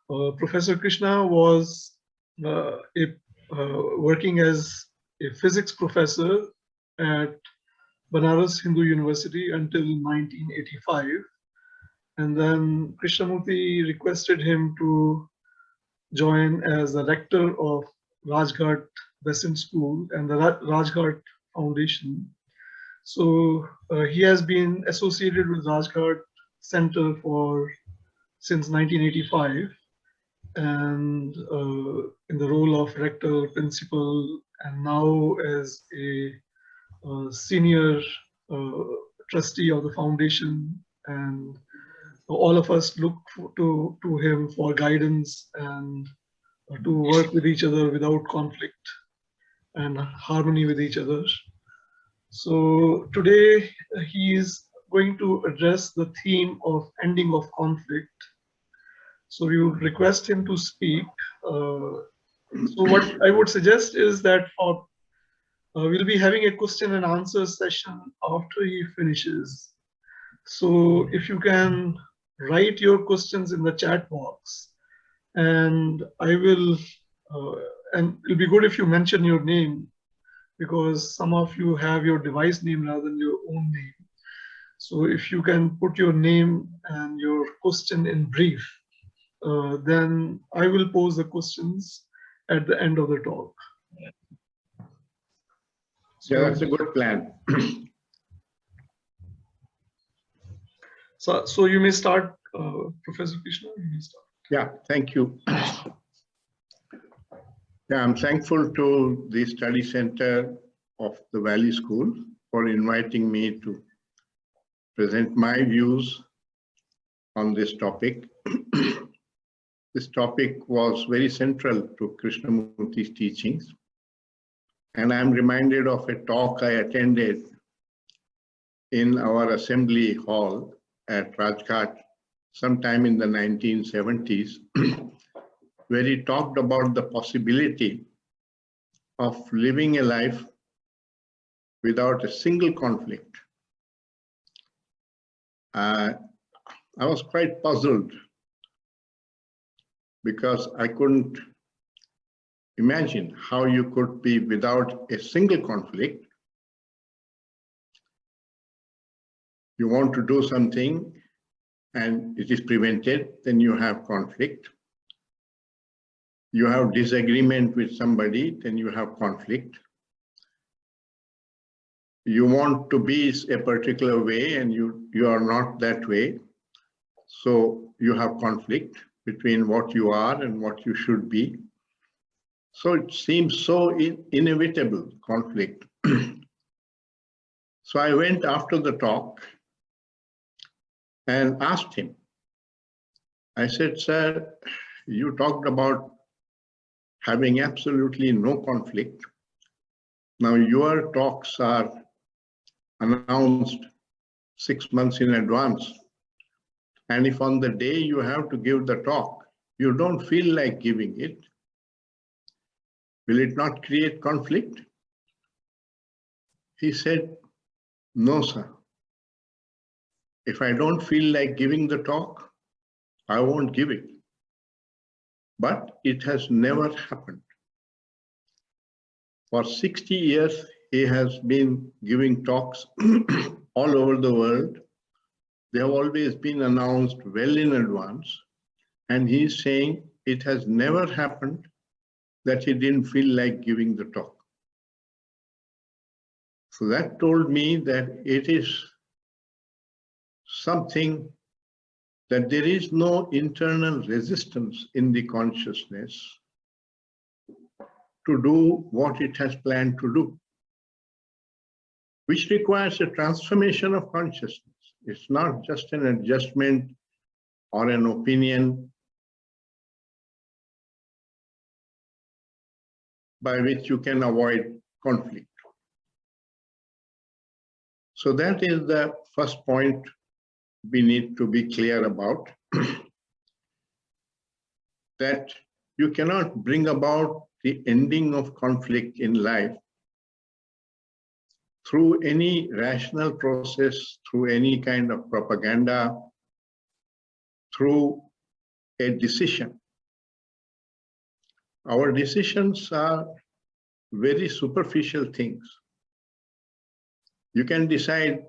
Professor Krishna was working as a physics professor at Banaras Hindu University until 1985. And then Krishnamurti requested him to join as the rector of Rajghat Besant School and the Rajghat Foundation. So he has been associated with Rajghat Center since 1985, and in the role of rector, principal, and now as a senior trustee of the foundation. And all of us look to him for guidance and to work with each other without conflict and harmony with each other. So today he is going to address the theme of ending of conflict. So we would request him to speak. So what I would suggest is that we'll be having a question and answer session after he finishes. So if you can write your questions in the chat box, and I will, and it'll be good if you mention your name, because some of you have your device name rather than your own name. So if you can put your name and your question in brief, then I will pose the questions at the end of the talk. Yeah, that's a good plan. So you may start, Professor Krishna, you may start. Yeah, thank you. Yeah, I'm thankful to the Study Center of the Valley School for inviting me to present my views on this topic. This topic was very central to Krishnamurti's teachings. And I'm reminded of a talk I attended in our assembly hall at Rajghat sometime in the 1970s, where he talked about the possibility of living a life without a single conflict. I was quite puzzled because I couldn't imagine how you could be without a single conflict. You want to do something and it is prevented, then you have conflict. You have disagreement with somebody, then you have conflict. You want to be a particular way and you are not that way. So you have conflict between what you are and what you should be. So it seems so inevitable, conflict. So I went after the talk and asked him. I said, sir, you talked about having absolutely no conflict. Now your talks are announced 6 months in advance. And if on the day you have to give the talk, you don't feel like giving it, will it not create conflict? He said, no, sir. If I don't feel like giving the talk, I won't give it. But it has never happened. For 60 years, he has been giving talks all over the world. They have always been announced well in advance. And he's saying it has never happened that he didn't feel like giving the talk. So that told me that it is something that there is no internal resistance in the consciousness to do what it has planned to do, which requires a transformation of consciousness. It's not just an adjustment or an opinion by which you can avoid conflict. So that is the first point we need to be clear about, that you cannot bring about the ending of conflict in life through any rational process, through any kind of propaganda, through a decision. Our decisions are very superficial things. You can decide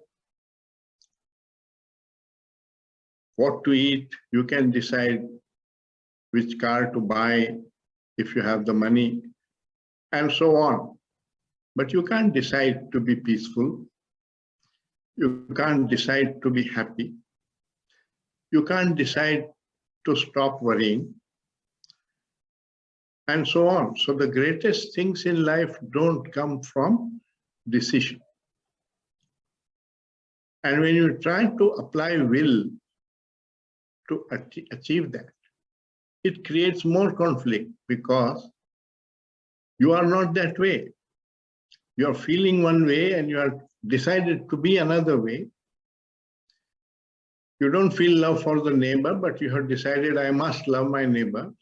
what to eat, you can decide which car to buy if you have the money, and so on. But you can't decide to be peaceful. You can't decide to be happy. You can't decide to stop worrying, and so on. So the greatest things in life don't come from decision. And when you try to apply will to achieve that, it creates more conflict because you are not that way. You are feeling one way and you are decided to be another way. You don't feel love for the neighbor, but you have decided, I must love my neighbor.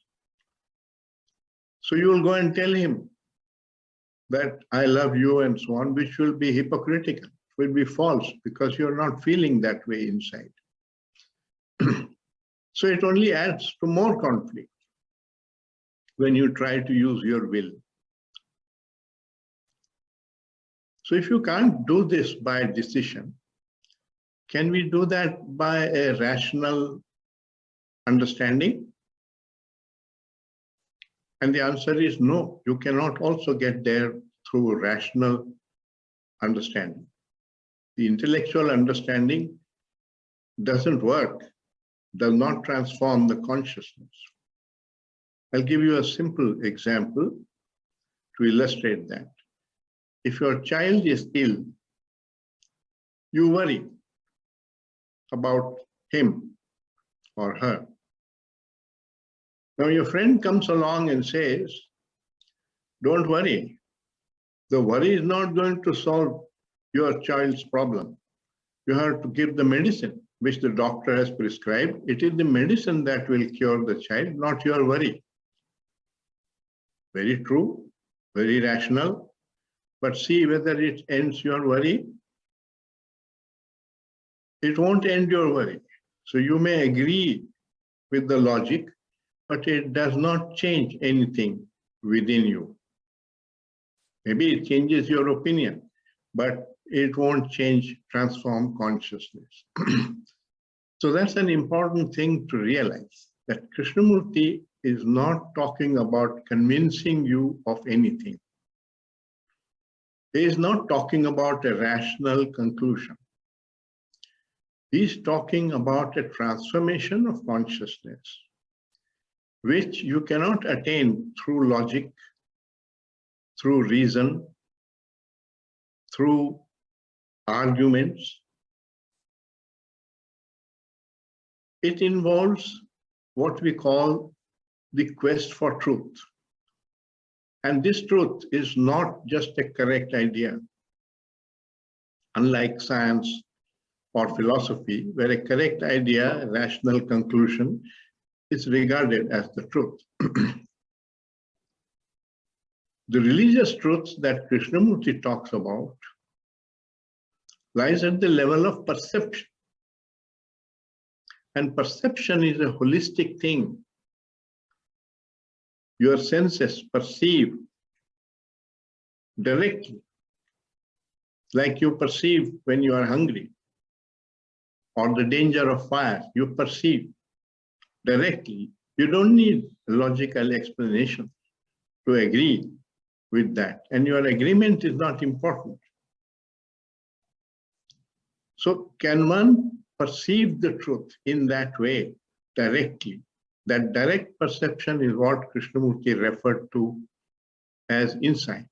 So you will go and tell him that I love you and so on, which will be hypocritical, will be false, because you're not feeling that way inside. So it only adds to more conflict when you try to use your will. So if you can't do this by decision, can we do that by a rational understanding? And the answer is no, you cannot also get there through rational understanding. The intellectual understanding doesn't work, does not transform the consciousness. I'll give you a simple example to illustrate that. If your child is ill, you worry about him or her. Now your friend comes along and says, don't worry. The worry is not going to solve your child's problem. You have to give the medicine which the doctor has prescribed. It is the medicine that will cure the child, not your worry. Very true, very rational, but see whether it ends your worry. It won't end your worry. So you may agree with the logic, but it does not change anything within you. Maybe it changes your opinion, but it won't transform consciousness. So that's an important thing to realize, that Krishnamurti is not talking about convincing you of anything. He is not talking about a rational conclusion. He's talking about a transformation of consciousness, which you cannot attain through logic, through reason, through arguments. It involves what we call the quest for truth. And this truth is not just a correct idea. Unlike science or philosophy, where a correct idea, a rational conclusion, is regarded as the truth. The religious truth that Krishnamurti talks about lies at the level of perception. And perception is a holistic thing. Your senses perceive directly, like you perceive when you are hungry, or the danger of fire, you perceive directly. You don't need a logical explanation to agree with that, and your agreement is not important. So can one perceive the truth in that way, directly? That direct perception is what Krishnamurti referred to as insight.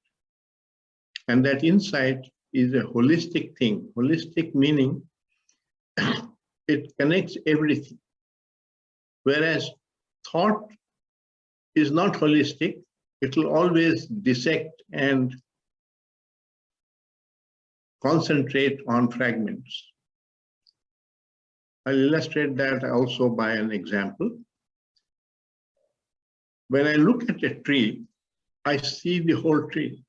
And that insight is a holistic thing. Holistic meaning it connects everything. Whereas thought is not holistic, it will always dissect and concentrate on fragments. I'll illustrate that also by an example. When I look at a tree, I see the whole tree.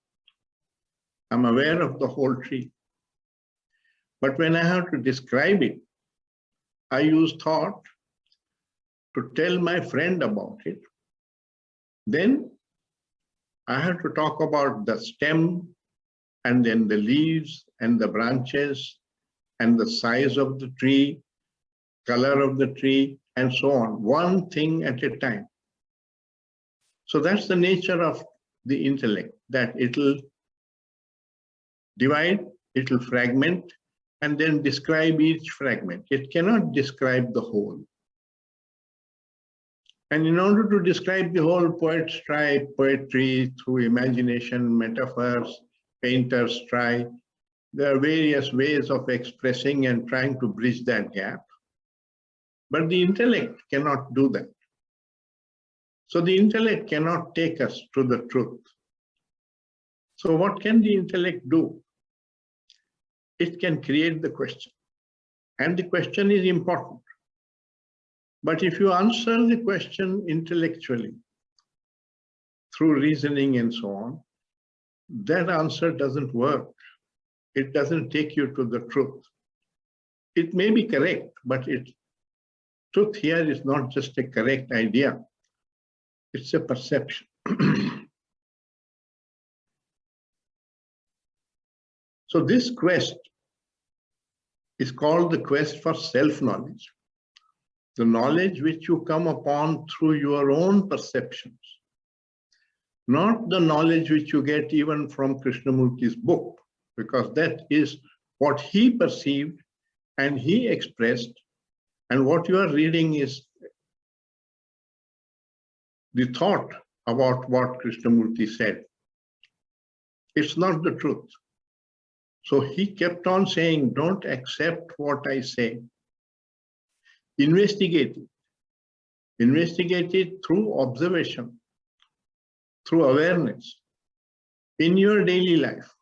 I'm aware of the whole tree. But when I have to describe it, I use thought to tell my friend about it. Then I have to talk about the stem and then the leaves and the branches and the size of the tree, color of the tree, and so on, one thing at a time. So that's the nature of the intellect, that it'll divide, it'll fragment, and then describe each fragment. It cannot describe the whole. And in order to describe the whole, poets try poetry through imagination, metaphors, painters try. There are various ways of expressing and trying to bridge that gap. But the intellect cannot do that. So the intellect cannot take us to the truth. So what can the intellect do? It can create the question. And the question is important. But if you answer the question intellectually, through reasoning and so on, that answer doesn't work. It doesn't take you to the truth. It may be correct, but truth here is not just a correct idea. It's a perception. So this quest is called the quest for self-knowledge. The knowledge which you come upon through your own perceptions, not the knowledge which you get even from Krishnamurti's book, because that is what he perceived and he expressed, and what you are reading is the thought about what Krishnamurti said. It's not the truth. So he kept on saying, don't accept what I say. Investigate it. Investigate it through observation, through awareness, in your daily life,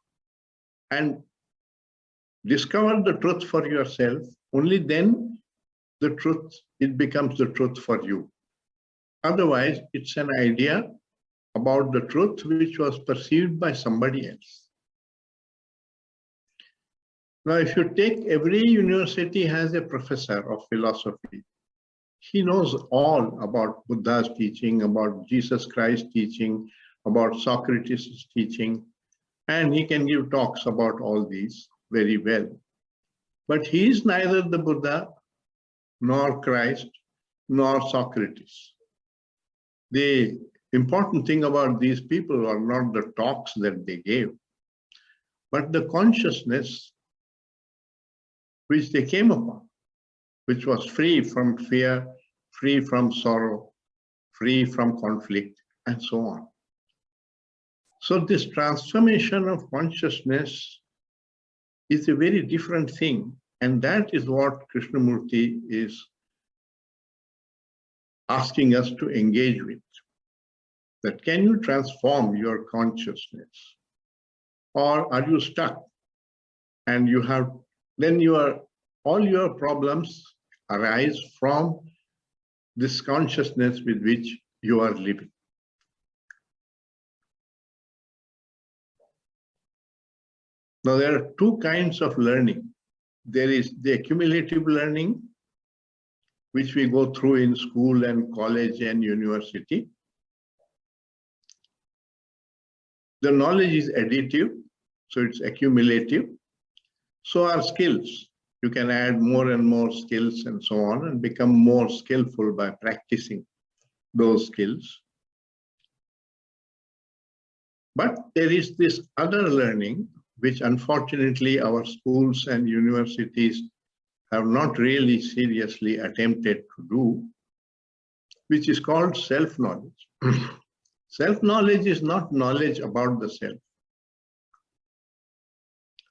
and discover the truth for yourself. Only then the truth, it becomes the truth for you. Otherwise, it's an idea about the truth which was perceived by somebody else. Now, if you take, every university has a professor of philosophy. He knows all about Buddha's teaching, about Jesus Christ's teaching, about Socrates' teaching, and he can give talks about all these very well. But he is neither the Buddha, nor Christ, nor Socrates. The important thing about these people are not the talks that they gave, but the consciousness which they came upon, which was free from fear, free from sorrow, free from conflict, and so on. So this transformation of consciousness is a very different thing, and that is what Krishnamurti is asking us to engage with. That can you transform your consciousness? Or are you stuck? And you have, then all your problems arise from this consciousness with which you are living. Now, there are two kinds of learning. There is the accumulative learning, which we go through in school and college and university. The knowledge is additive, so it's accumulative. So are skills. You can add more and more skills and so on and become more skillful by practicing those skills. But there is this other learning, which unfortunately our schools and universities have not really seriously attempted to do, which is called self-knowledge. Self-knowledge is not knowledge about the self.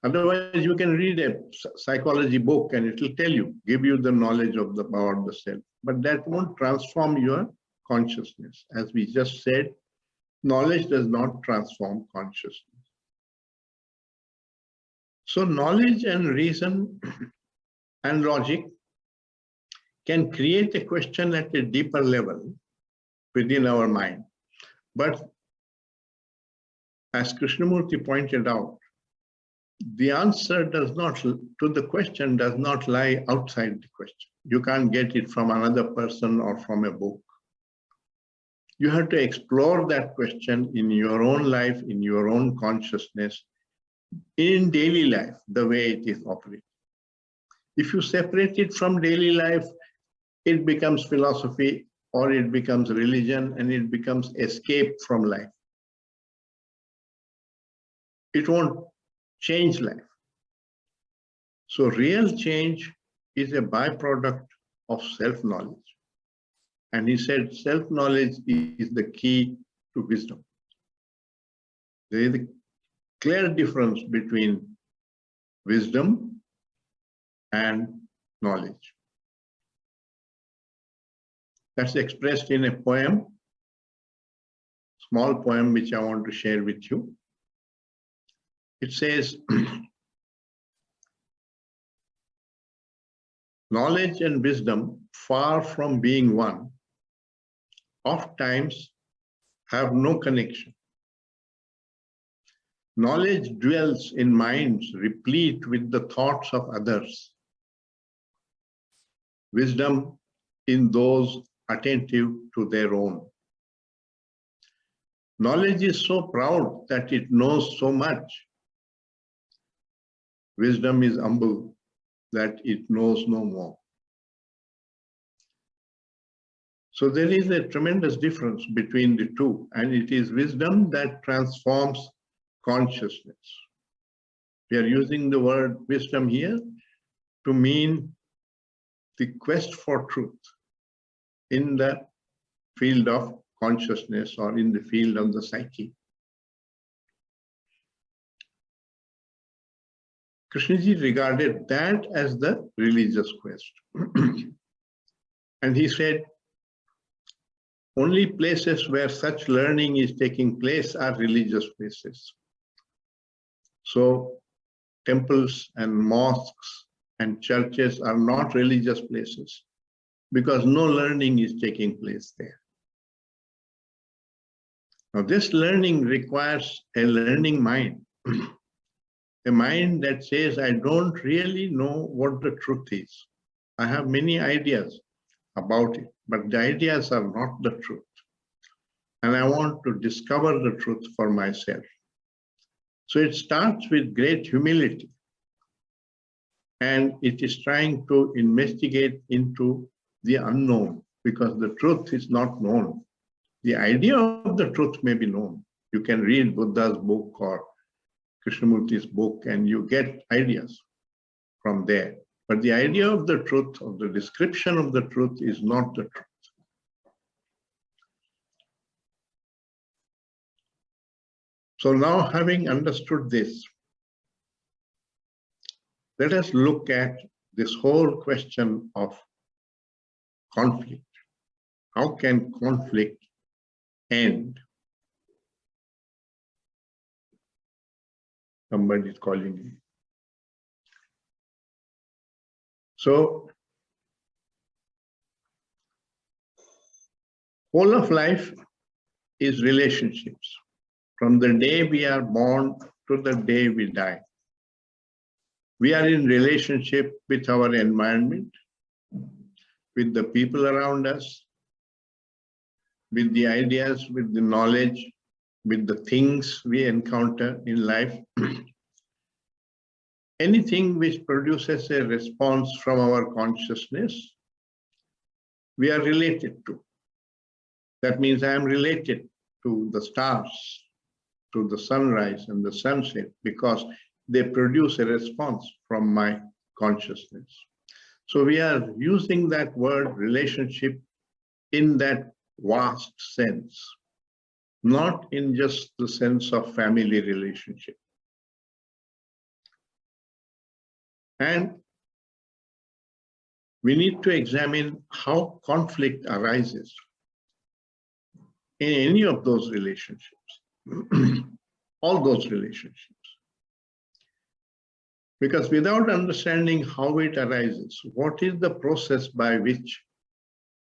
Otherwise, you can read a psychology book and it will tell you, give you the knowledge of about the self. But that won't transform your consciousness. As we just said, knowledge does not transform consciousness. So knowledge and reason and logic can create a question at a deeper level within our mind. But as Krishnamurti pointed out, the answer to the question does not lie outside the question. You can't get it from another person or from a book. you have to explore that question in your own life, in your own consciousness, in daily life, the way it is operating. If you separate it from daily life, it becomes philosophy, or it becomes religion, and it becomes escape from life. It won't change life. So real change is a byproduct of self-knowledge. And he said self-knowledge is the key to wisdom. There is a clear difference between wisdom and knowledge. That's expressed in a poem, small poem which I want to share with you. It says, knowledge and wisdom, far from being one, ofttimes have no connection. Knowledge dwells in minds replete with the thoughts of others. Wisdom in those attentive to their own. Knowledge is so proud that it knows so much. Wisdom is humble that it knows no more. So there is a tremendous difference between the two, and it is wisdom that transforms consciousness. We are using the word wisdom here to mean the quest for truth in the field of consciousness or in the field of the psyche. Krishnaji regarded that as the religious quest. And he said, only places where such learning is taking place are religious places. So temples and mosques and churches are not religious places because no learning is taking place there. Now this learning requires a learning mind, a mind that says, I don't really know what the truth is. I have many ideas about it, but the ideas are not the truth. And I want to discover the truth for myself. So it starts with great humility. And it is trying to investigate into the unknown, because the truth is not known. The idea of the truth may be known. You can read Buddha's book or Krishnamurti's book and you get ideas from there. But the idea of the truth, of the description of the truth, is not the truth. So now, having understood this, let us look at this whole question of conflict. How can conflict end? Somebody is calling me. So, whole of life is relationships. From the day we are born to the day we die. We are in relationship with our environment, with the people around us, with the ideas, with the knowledge, with the things we encounter in life. Anything which produces a response from our consciousness, we are related to. That means I am related to the stars, to the sunrise and the sunset, because they produce a response from my consciousness. So we are using that word relationship in that vast sense, not in just the sense of family relationship. And we need to examine how conflict arises in any of those relationships, all those relationships. Because without understanding how it arises, what is the process by which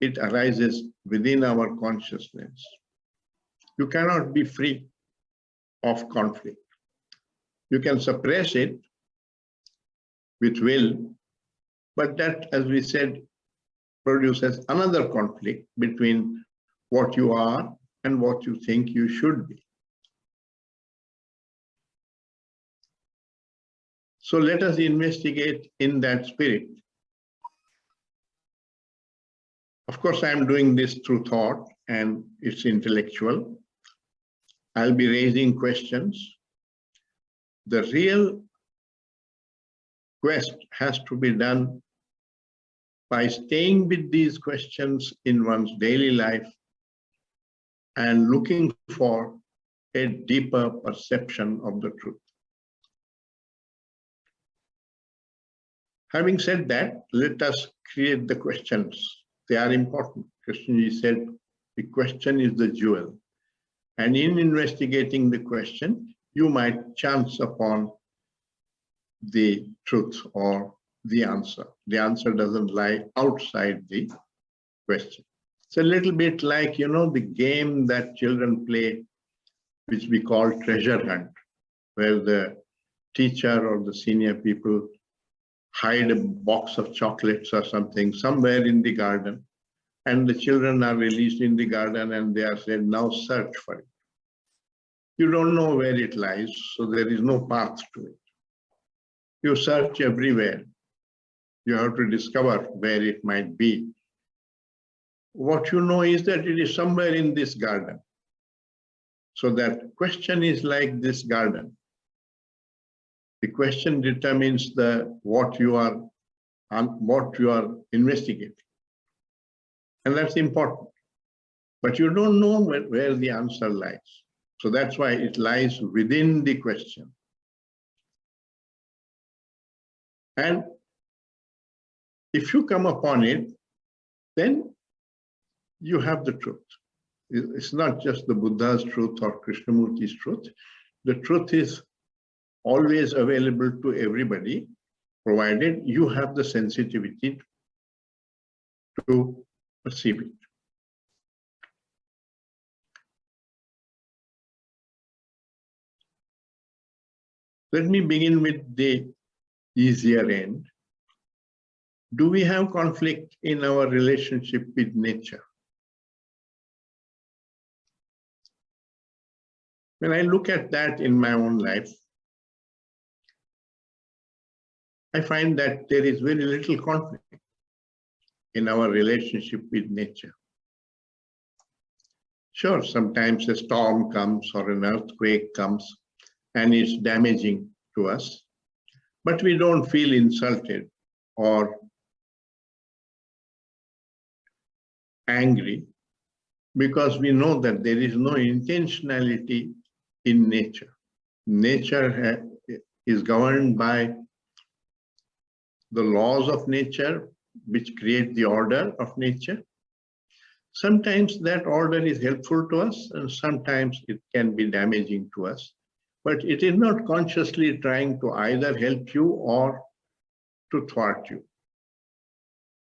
it arises within our consciousness, you cannot be free of conflict. You can suppress it with will, but that, as we said, produces another conflict between what you are and what you think you should be. So let us investigate in that spirit. Of course, I am doing this through thought and it's intellectual. I'll be raising questions. The real quest has to be done by staying with these questions in one's daily life and looking for a deeper perception of the truth. Having said that, let us create the questions. They are important. Krishna said, the question is the jewel. And in investigating the question, you might chance upon the truth or the answer. The answer doesn't lie outside the question. It's a little bit like, the game that children play, which we call treasure hunt, where the teacher or the senior people hide a box of chocolates or something somewhere in the garden, and the children are released in the garden and they are said, now search for it. You don't know where it lies, so there is no path to it. You search everywhere. You have to discover where it might be. What you know is that it is somewhere in this garden. So that question is like this garden. The question determines what you are investigating. And that's important. But you don't know where the answer lies. So that's why it lies within the question. And if you come upon it, then you have the truth. It's not just the Buddha's truth or Krishnamurti's truth. The truth is always available to everybody, provided you have the sensitivity to perceive it. Let me begin with the easier end. Do we have conflict in our relationship with nature? When I look at that in my own life, I find that there is very little conflict in our relationship with nature. Sure, sometimes a storm comes or an earthquake comes and it's damaging to us, but we don't feel insulted or angry because we know that there is no intentionality in nature. Nature is governed by the laws of nature, which create the order of nature. Sometimes that order is helpful to us, and sometimes it can be damaging to us. But it is not consciously trying to either help you or to thwart you.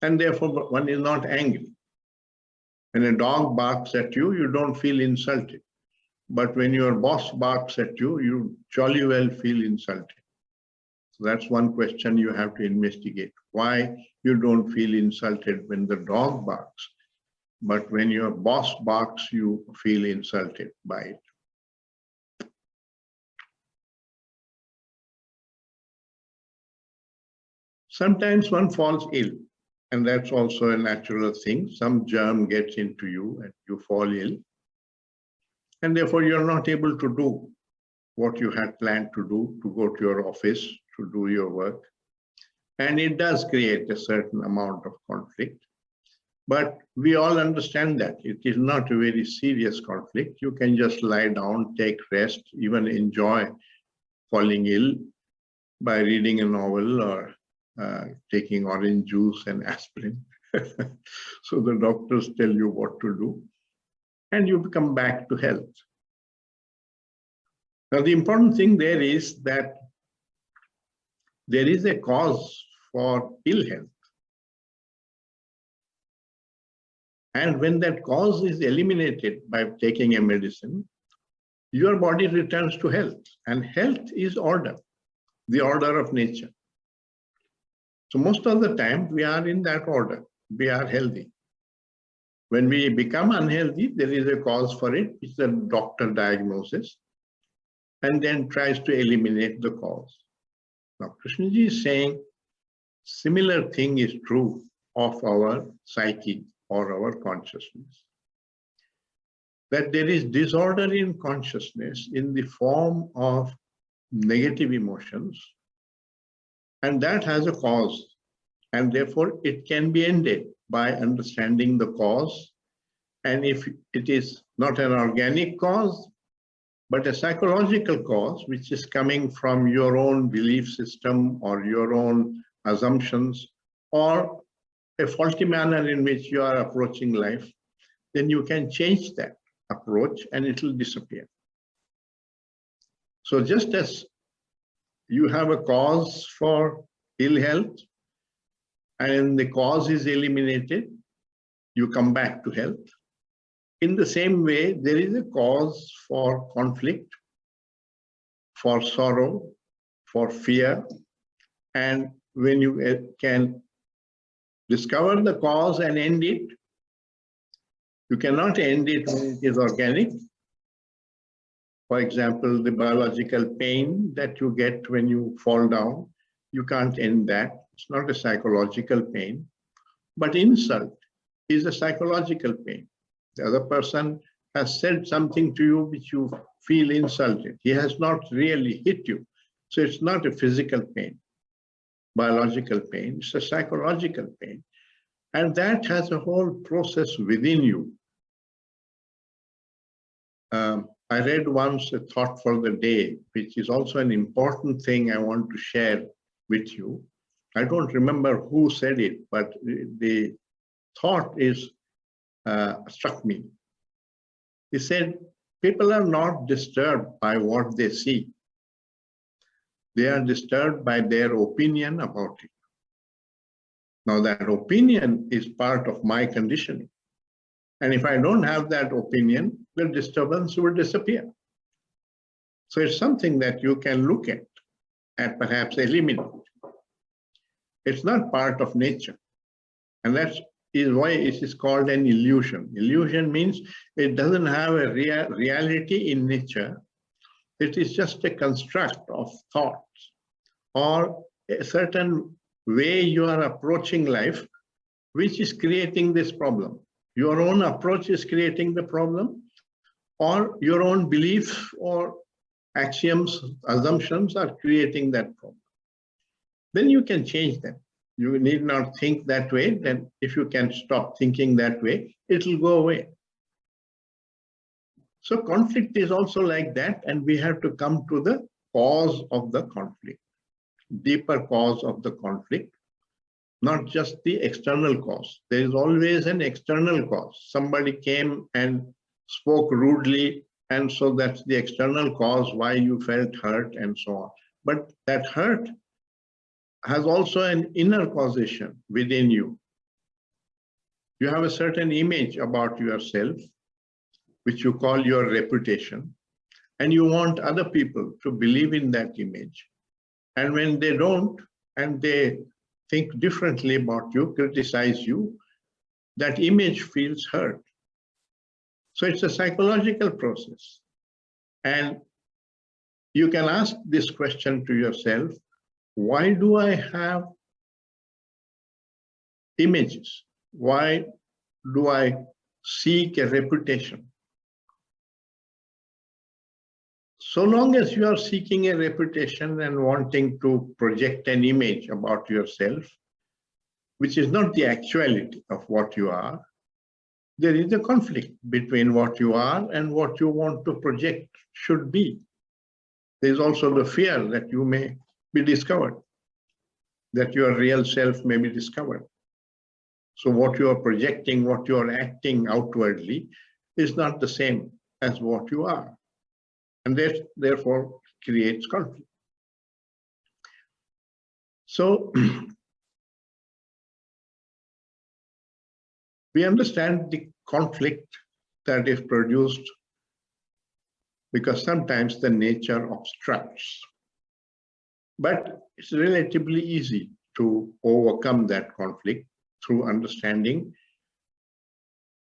And therefore, one is not angry. When a dog barks at you, you don't feel insulted. But when your boss barks at you, you jolly well feel insulted. So that's one question you have to investigate. Why you don't feel insulted when the dog barks, but when your boss barks, you feel insulted by it. Sometimes one falls ill, and that's also a natural thing. Some germ gets into you and you fall ill, and therefore you're not able to do what you had planned to do, to go to your office, to do your work. And it does create a certain amount of conflict. But we all understand that it is not a very serious conflict. You can just lie down, take rest, even enjoy falling ill by reading a novel or taking orange juice and aspirin. So the doctors tell you what to do, and you come back to health. Now, the important thing there is that there is a cause for ill health. And when that cause is eliminated by taking a medicine, your body returns to health. And health is order, the order of nature. So most of the time, we are in that order. We are healthy. When we become unhealthy, there is a cause for it, which the doctor diagnoses, and then tries to eliminate the cause. Now, Krishnaji is saying similar thing is true of our psyche or our consciousness. That there is disorder in consciousness in the form of negative emotions, and that has a cause, and therefore it can be ended by understanding the cause. And if it is not an organic cause, but a psychological cause, which is coming from your own belief system or your own assumptions or a faulty manner in which you are approaching life, then you can change that approach and it will disappear. So just as you have a cause for ill health and the cause is eliminated, you come back to health. In the same way, there is a cause for conflict, for sorrow, for fear, and when you can discover the cause and end it, you cannot end it when it is organic. For example, the biological pain that you get when you fall down, you can't end that. It's not a psychological pain, but insult is a psychological pain. The other person has said something to you which you feel insulted. He has not really hit you. So it's not a physical pain, biological pain, it's a psychological pain. And that has a whole process within you. I read once a thought for the day, which is also an important thing I want to share with you. I don't remember who said it, but the thought is struck me. He said, people are not disturbed by what they see. They are disturbed by their opinion about it. Now that opinion is part of my conditioning. And if I don't have that opinion, the disturbance will disappear. So it's something that you can look at and perhaps eliminate. It's not part of nature. And that is why it is called an illusion. Illusion means it doesn't have a reality in nature. It is just a construct of thoughts or a certain way you are approaching life, which is creating this problem. Your own approach is creating the problem, or your own belief or axioms, assumptions are creating that problem. Then you can change them. You need not think that way. Then if you can stop thinking that way, it will go away. So conflict is also like that, and we have to come to the cause of the conflict, deeper cause of the conflict, not just the external cause. There is always an external cause. Somebody came and spoke rudely, and so that's the external cause why you felt hurt and so on. But that hurt has also an inner causation within you. You have a certain image about yourself, which you call your reputation, and you want other people to believe in that image. And when they don't, and they think differently about you, criticize you, that image feels hurt. So it's a psychological process. And you can ask this question to yourself, why do I have images? Why do I seek a reputation? So long as you are seeking a reputation and wanting to project an image about yourself, which is not the actuality of what you are, there is a conflict between what you are and what you want to project should be. There is also the fear that you may be discovered, that your real self may be discovered. So what you are projecting, what you are acting outwardly is not the same as what you are. And that therefore creates conflict. So we understand the conflict that is produced because sometimes the nature obstructs. But it's relatively easy to overcome that conflict through understanding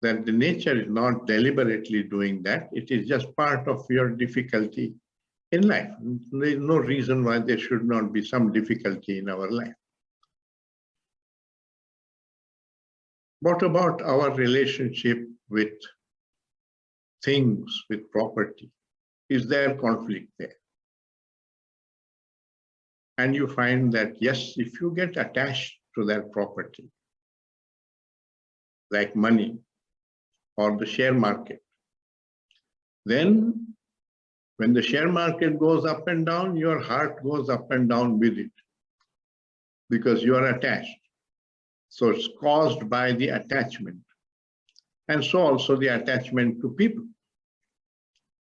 that the nature is not deliberately doing that. It is just part of your difficulty in life. There is no reason why there should not be some difficulty in our life. What about our relationship with things, with property? Is there conflict there? And you find that, yes, if you get attached to that property, like money or the share market, then when the share market goes up and down, your heart goes up and down with it because you are attached. So it's caused by the attachment. And so also the attachment to people.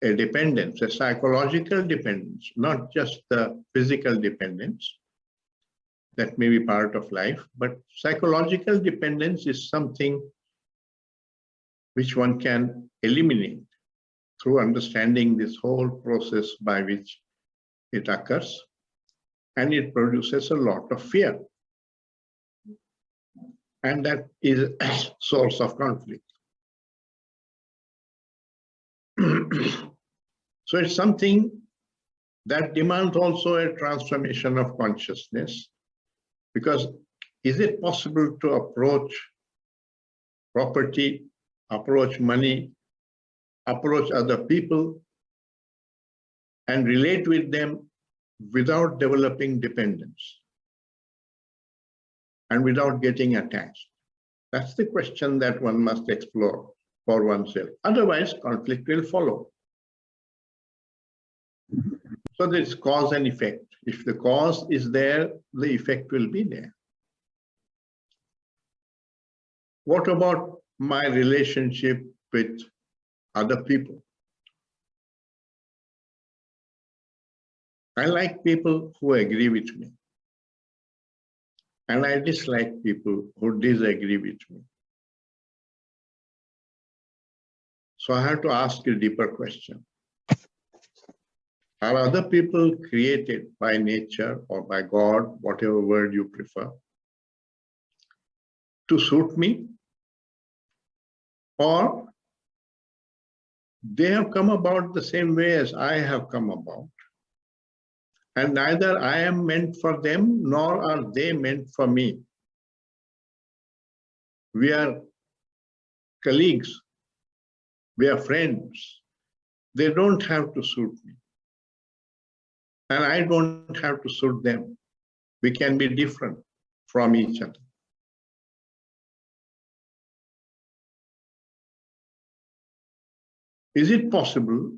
A dependence, a psychological dependence, not just the physical dependence that may be part of life, but psychological dependence is something which one can eliminate through understanding this whole process by which it occurs, and it produces a lot of fear. And that is a source of conflict. So it's something that demands also a transformation of consciousness, because is it possible to approach property, approach money, approach other people, and relate with them without developing dependence and without getting attached? That's the question that one must explore for oneself. Otherwise, conflict will follow. So there's cause and effect. If the cause is there, the effect will be there. What about my relationship with other people? I like people who agree with me, and I dislike people who disagree with me. So I have to ask a deeper question. Are other people created by nature or by God, whatever word you prefer, to suit me? Or they have come about the same way as I have come about, and neither I am meant for them nor are they meant for me. We are colleagues, we are friends. They don't have to suit me, and I don't have to suit them. We can be different from each other. Is it possible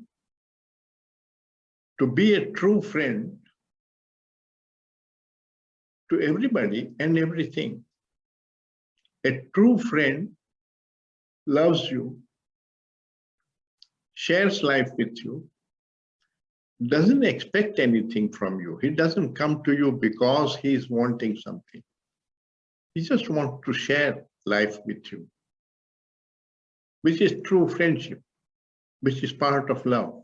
to be a true friend to everybody and everything? A true friend loves you, shares life with you, doesn't expect anything from you. He doesn't come to you because he's wanting something. He just wants to share life with you, which is true friendship, which is part of love.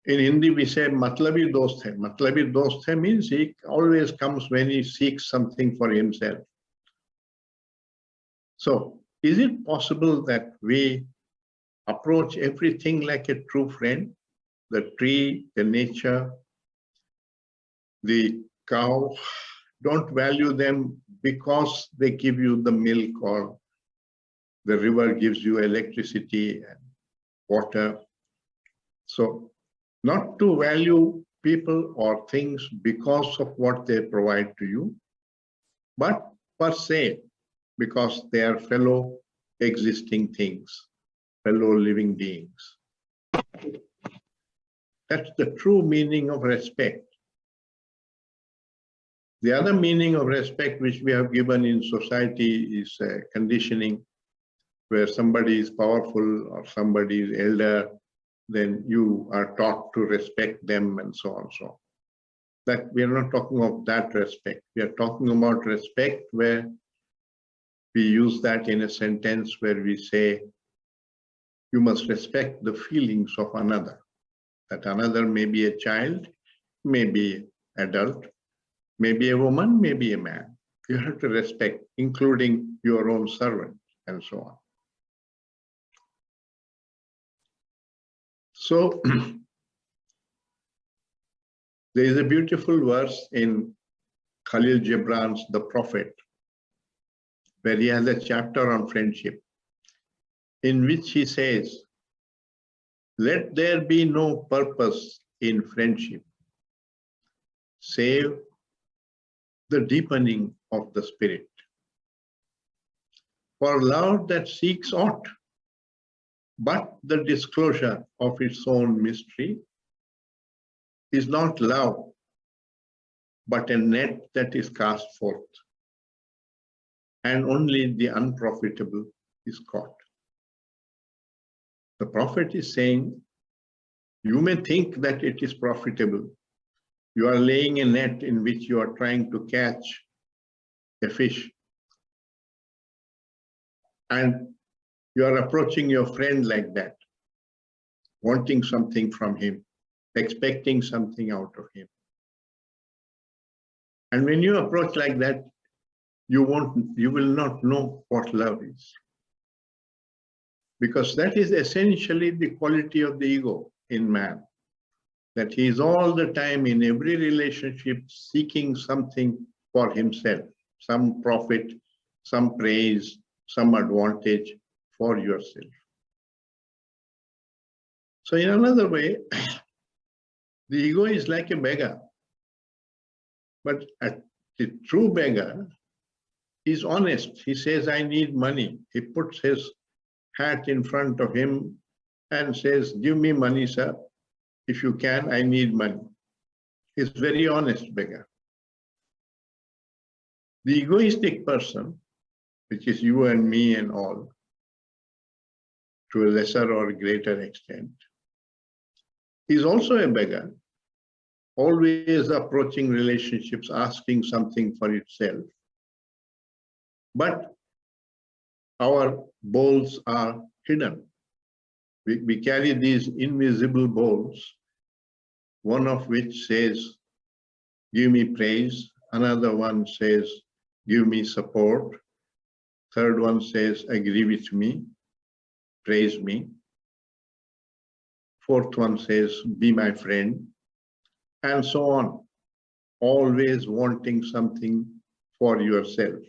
In Hindi, we say, matlabi dost hai. Matlabi dost hai means he always comes when he seeks something for himself. So, is it possible that we approach everything like a true friend? The tree, the nature, the cow, don't value them because they give you the milk, or the river gives you electricity and water. So, not to value people or things because of what they provide to you, but per se, because they are fellow existing things, fellow living beings. That's the true meaning of respect. The other meaning of respect which we have given in society is conditioning, where somebody is powerful or somebody is elder, then you are taught to respect them and so on. So that we are not talking of that respect. We are talking about respect where we use that in a sentence where we say, you must respect the feelings of another. That another may be a child, may be adult, may be a woman, may be a man. you have to respect, including your own servant and so on. So there is a beautiful verse in Khalil Gibran's The Prophet, where he has a chapter on friendship, in which he says, "Let there be no purpose in friendship, save the deepening of the spirit. For love that seeks aught but the disclosure of its own mystery is not love, but a net that is cast forth, and only the unprofitable is caught." The prophet is saying, you may think that it is profitable. You are laying a net in which you are trying to catch a fish, and you are approaching your friend like that, wanting something from him, expecting something out of him. And when you approach like that, you will not know what love is. Because that is essentially the quality of the ego in man, that he is all the time in every relationship seeking something for himself, some profit, some praise, some advantage for yourself. So in another way, the ego is like a beggar, but the true beggar is honest. He says, I need money. He puts his hat in front of him and says, give me money, sir. If you can, I need money. He's very honest beggar. The egoistic person, which is you and me and all, to a lesser or greater extent, is also a beggar, always approaching relationships, asking something for itself. But our bowls are hidden. We carry these invisible bowls, one of which says, give me praise. Another one says, give me support. Third one says, agree with me, praise me. Fourth one says, be my friend, and so on. Always wanting something for yourself.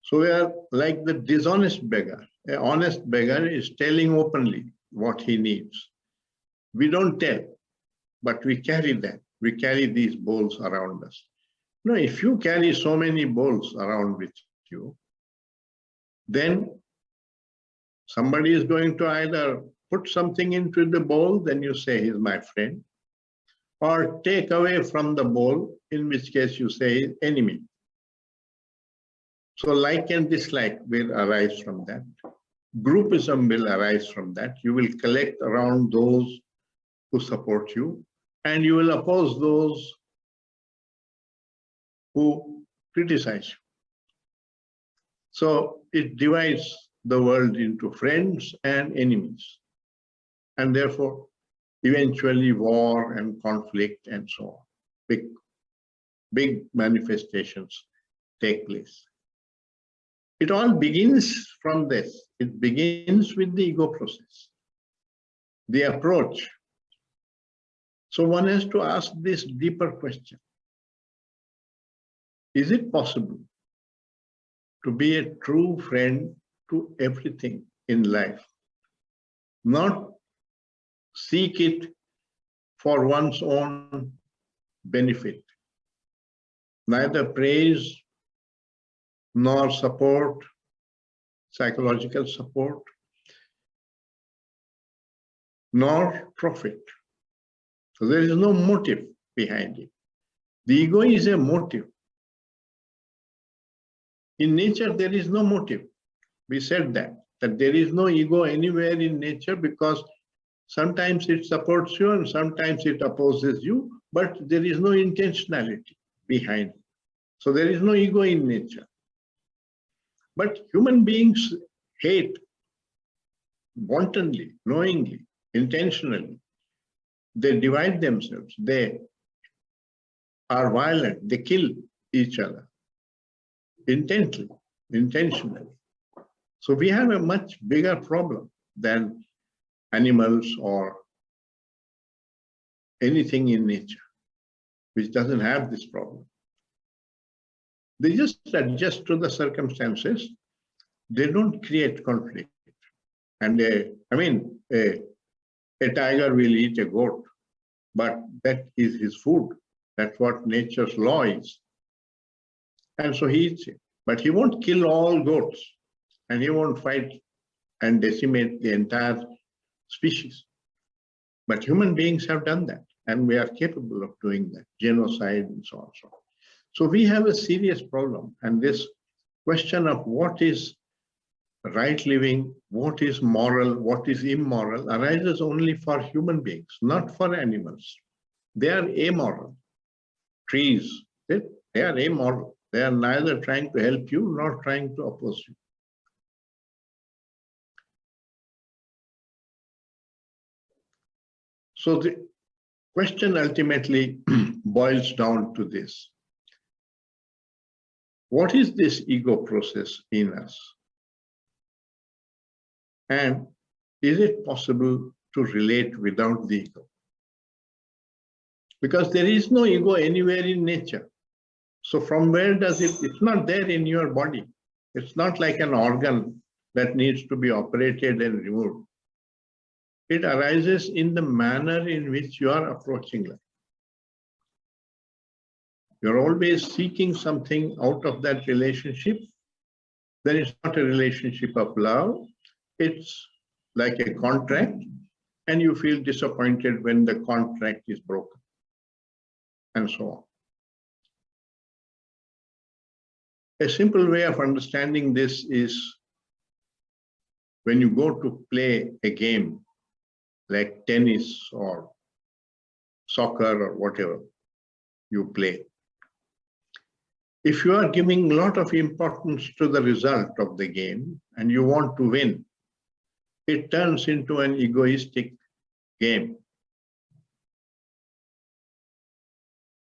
So we are like the dishonest beggar. An honest beggar is telling openly what he needs. We don't tell, but we carry that. We carry these bowls around us. No, if you carry so many bowls around with you, then somebody is going to either put something into the bowl, then you say he's my friend, or take away from the bowl, in which case you say enemy. So like and dislike will arise from that. Groupism will arise from that. You will collect around those who support you, and you will oppose those who criticize you. So it divides the world into friends and enemies, and therefore eventually war and conflict and so on. Big manifestations take place. It all begins from this. It begins with the ego process, the approach. So one has to ask this deeper question. Is it possible to be a true friend to everything in life? Not seek it for one's own benefit, neither praise nor support, psychological support, nor profit. So there is no motive behind it. The ego is a motive. In nature, there is no motive. We said that there is no ego anywhere in nature, because sometimes it supports you and sometimes it opposes you, but there is no intentionality behind it. So there is no ego in nature. But human beings hate wantonly, knowingly, intentionally. They divide themselves. They are violent. They kill each other intentionally. So we have a much bigger problem than animals or anything in nature, which doesn't have this problem. They just adjust to the circumstances. They don't create conflict. And a tiger will eat a goat, but that is his food. That's what nature's law is. And so he eats it. But he won't kill all goats, and he won't fight and decimate the entire species. But human beings have done that, and we are capable of doing that, genocide and so on. So we have a serious problem, and this question of what is right living, what is moral, what is immoral, arises only for human beings, not for animals. They are amoral. Trees, they are amoral. They are neither trying to help you nor trying to oppose you. So the question ultimately boils down to this. What is this ego process in us? And is it possible to relate without the ego? Because there is no ego anywhere in nature. So from where does it? It's not there in your body. It's not like an organ that needs to be operated and removed. It arises in the manner in which you are approaching life. You're always seeking something out of that relationship. Then it's not a relationship of love. It's like a contract, and you feel disappointed when the contract is broken, and so on. A simple way of understanding this is when you go to play a game like tennis or soccer or whatever you play. If you are giving a lot of importance to the result of the game and you want to win, it turns into an egoistic game.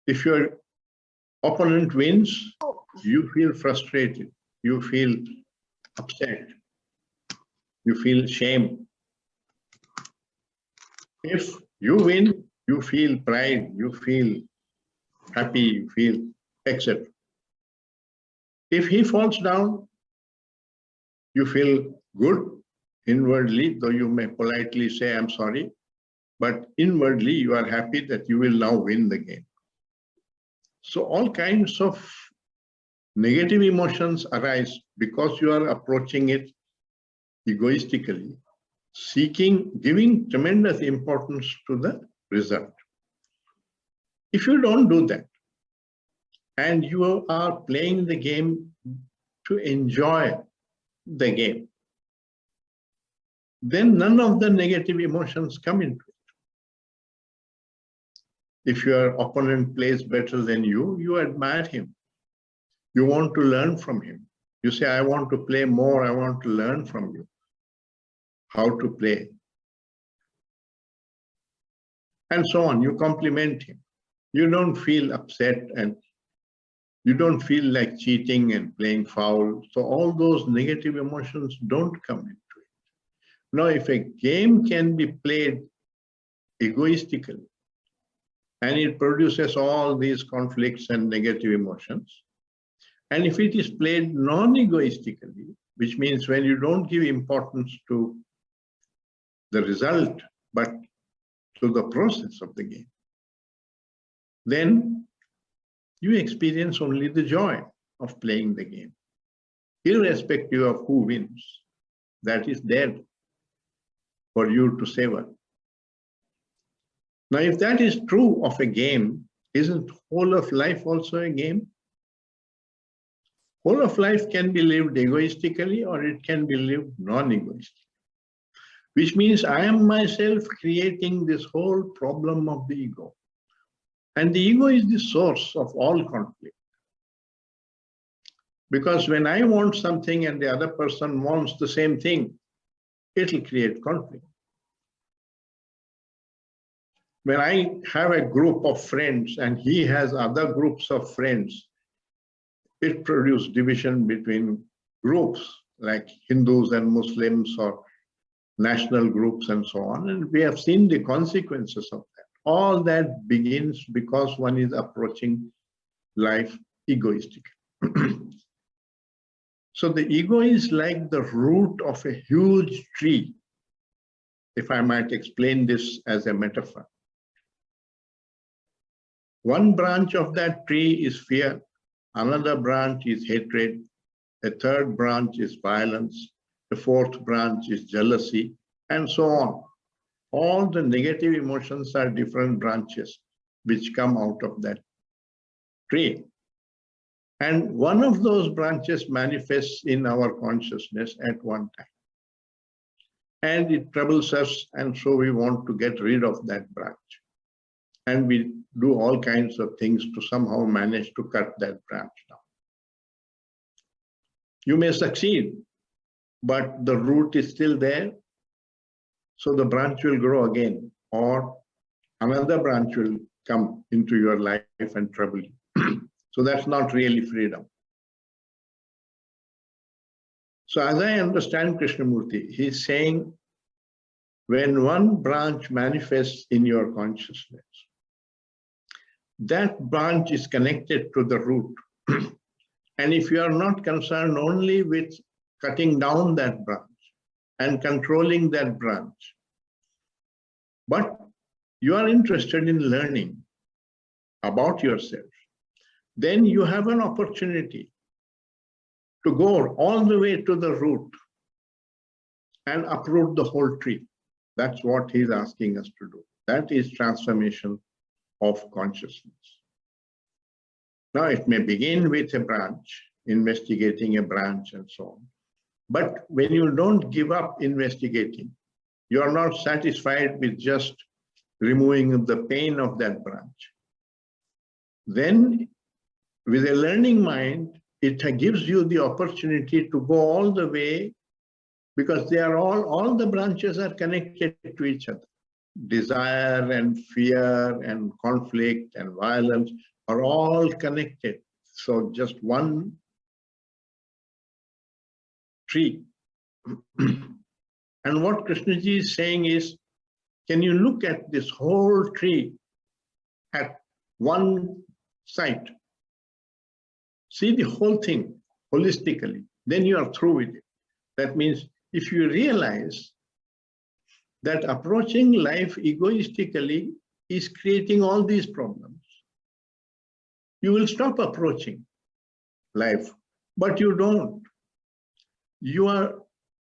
If your opponent wins, you feel frustrated, you feel upset, you feel shame. If you win, you feel pride, you feel happy, you feel etc. If he falls down, you feel good inwardly, though you may politely say, I'm sorry, but inwardly you are happy that you will now win the game. So all kinds of negative emotions arise because you are approaching it egoistically, giving tremendous importance to the result. If you don't do that, and you are playing the game to enjoy the game, then none of the negative emotions come into it. If your opponent plays better than you, you admire him. You want to learn from him. You say, I want to play more, I want to learn from you how to play. And so on, you compliment him. You don't feel upset and you don't feel like cheating and playing foul. So all those negative emotions don't come into it. Now, if a game can be played egoistically, and it produces all these conflicts and negative emotions, and if it is played non-egoistically, which means when you don't give importance to the result, but to the process of the game, then you experience only the joy of playing the game, irrespective of who wins. That is there for you to savor. Now, if that is true of a game, isn't whole of life also a game? Whole of life can be lived egoistically or it can be lived non-egoistically, which means I am myself creating this whole problem of the ego. And the ego is the source of all conflict. Because when I want something and the other person wants the same thing, it'll create conflict. When I have a group of friends and he has other groups of friends, it produced division between groups like Hindus and Muslims or national groups and so on. And we have seen the consequences of that. All that begins because one is approaching life egoistically. So the ego is like the root of a huge tree, if I might explain this as a metaphor. One branch of that tree is fear, another branch is hatred, a third branch is violence, the fourth branch is jealousy, and so on. All the negative emotions are different branches which come out of that tree. And one of those branches manifests in our consciousness at one time. And it troubles us, and so we want to get rid of that branch. And we do all kinds of things to somehow manage to cut that branch down. You may succeed, but the root is still there, so the branch will grow again, or another branch will come into your life and trouble you. So that's not really freedom. So as I understand Krishnamurti, he's saying when one branch manifests in your consciousness, that branch is connected to the root. And if you are not concerned only with cutting down that branch and controlling that branch, but you are interested in learning about yourself, then you have an opportunity to go all the way to the root and uproot the whole tree. That's what he's asking us to do. That is transformation of consciousness. Now, it may begin with a branch, investigating a branch and so on. But when you don't give up investigating, you are not satisfied with just removing the pain of that branch. Then, with a learning mind, it gives you the opportunity to go all the way, because they are all the branches are connected to each other. Desire and fear and conflict and violence are all connected. So just one tree. And what Krishnaji is saying is, can you look at this whole tree at one sight? See the whole thing holistically, then you are through with it. That means if you realize that approaching life egoistically is creating all these problems, you will stop approaching life, but you don't. You are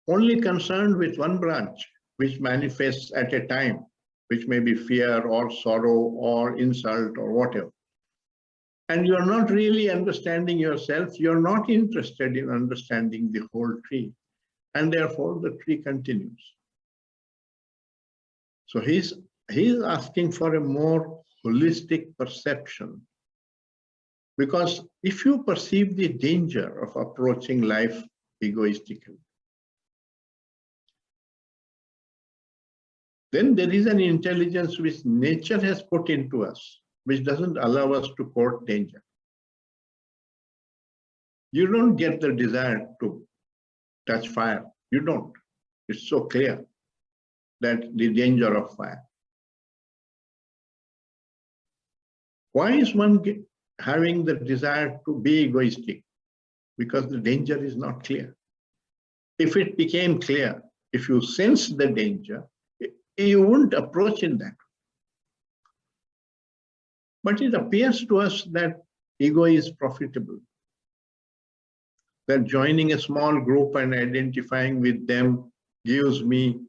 only concerned with one branch, which manifests at a time, which may be fear or sorrow or insult or whatever. And you are not really understanding yourself. You're not interested in understanding the whole tree. And therefore, the tree continues. So he's asking for a more holistic perception. Because if you perceive the danger of approaching life egoistically, then there is an intelligence which nature has put into us, which doesn't allow us to court danger. You don't get the desire to touch fire. You don't. It's so clear that the danger of fire. Why is one having the desire to be egoistic? Because the danger is not clear. If it became clear, if you sense the danger, you wouldn't approach in that. But it appears to us that ego is profitable. That joining a small group and identifying with them gives me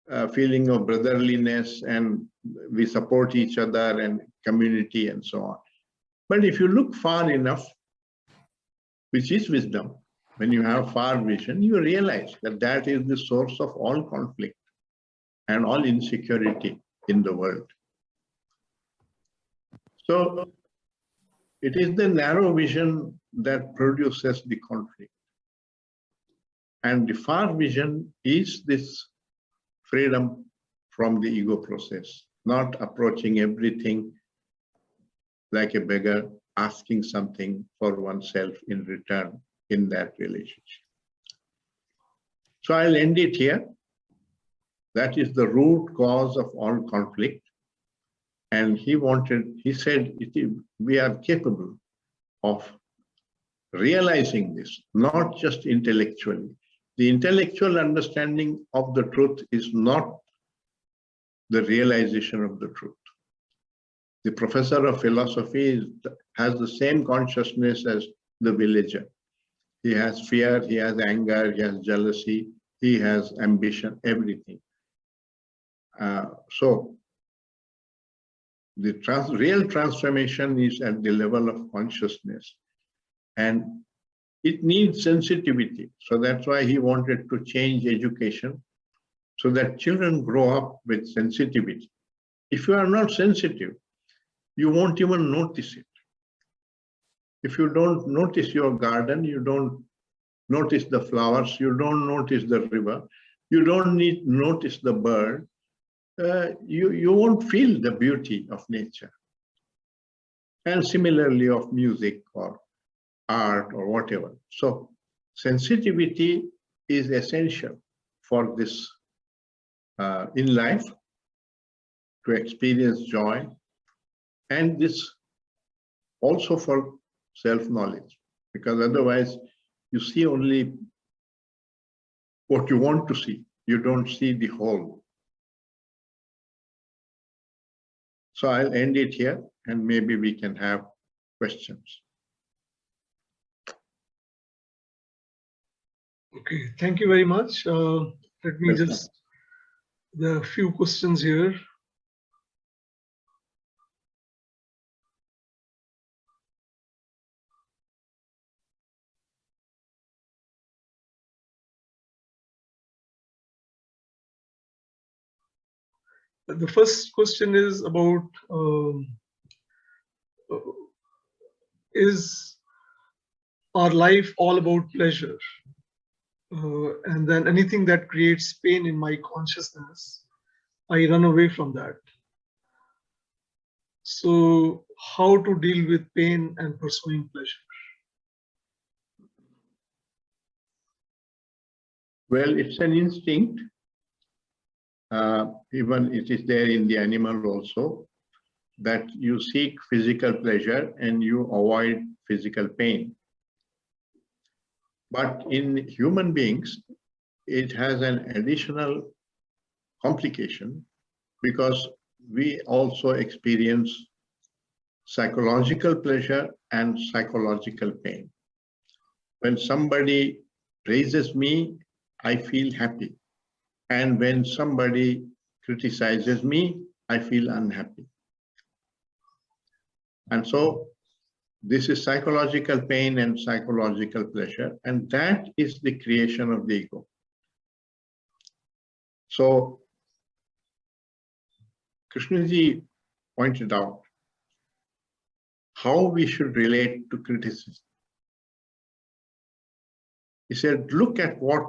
a feeling of brotherliness, and we support each other and community and so on. But if you look far enough, which is wisdom, when you have far vision, you realize that that is the source of all conflict and all insecurity in the world. So it is the narrow vision that produces the conflict. And the far vision is this freedom from the ego process, not approaching everything like a beggar, asking something for oneself in return in that relationship. So I'll end it here. That is the root cause of all conflict. And he said, we are capable of realizing this, not just intellectually. The intellectual understanding of the truth is not the realization of the truth. The professor of philosophy has the same consciousness as the villager. He has fear, he has anger, he has jealousy, he has ambition, everything. So the real transformation is at the level of consciousness, and it needs sensitivity. So that's why he wanted to change education so that children grow up with sensitivity. If you are not sensitive, you won't even notice it. If you don't notice your garden, you don't notice the flowers, you don't notice the river, you don't notice the bird, you won't feel the beauty of nature. And similarly of music or art or whatever. So sensitivity is essential for this in life, to experience joy, and this also for self-knowledge, because otherwise you see only what you want to see. You don't see the whole. So I'll end it here, and maybe we can have questions. Okay, thank you very much. Let me just, there are a few questions here. The first question is about, is our life all about pleasure? And then anything that creates pain in my consciousness, I run away from that. So how to deal with pain and pursuing pleasure? Well, it's an instinct. Even it is there in the animal also, that you seek physical pleasure and you avoid physical pain. But in human beings, it has an additional complication, because we also experience psychological pleasure and psychological pain. When somebody praises me, I feel happy. And when somebody criticizes me, I feel unhappy. And so this is psychological pain and psychological pleasure, and that is the creation of the ego. So Krishnaji pointed out how we should relate to criticism. He said, look at what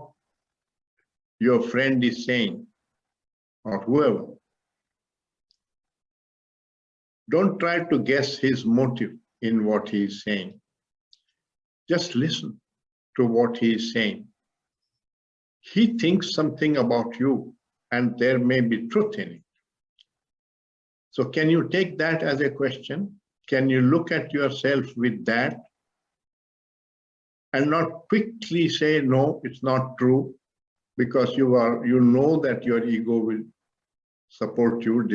your friend is saying, or whoever. Don't try to guess his motive in what he is saying. Just listen to what he is saying. He thinks something about you, and there may be truth in it. So can you take that as a question? Can you look at yourself with that and not quickly say, no, it's not true, because you know that your ego will support you.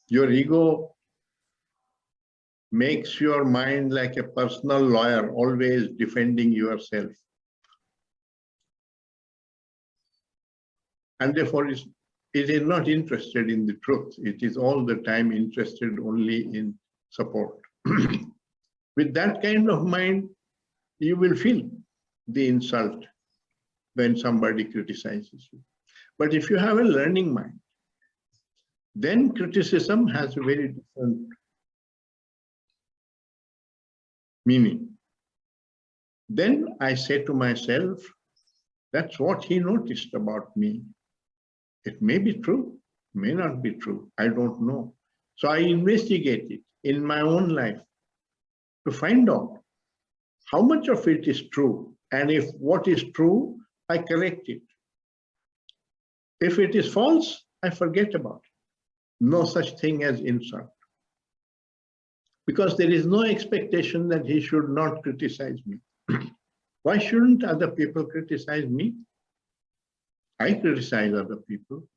Your ego makes your mind like a personal lawyer, always defending yourself. And therefore, it is not interested in the truth. It is all the time interested only in support. With that kind of mind, you will feel the insult when somebody criticizes you. But if you have a learning mind, then criticism has a very different meaning. Then I say to myself, that's what he noticed about me. It may be true, may not be true, I don't know. So I investigate it. in my own life to find out how much of it is true. And if what is true, I correct it. If it is false, I forget about it. No such thing as insult. Because there is no expectation that he should not criticize me. Why shouldn't other people criticize me? I criticize other people.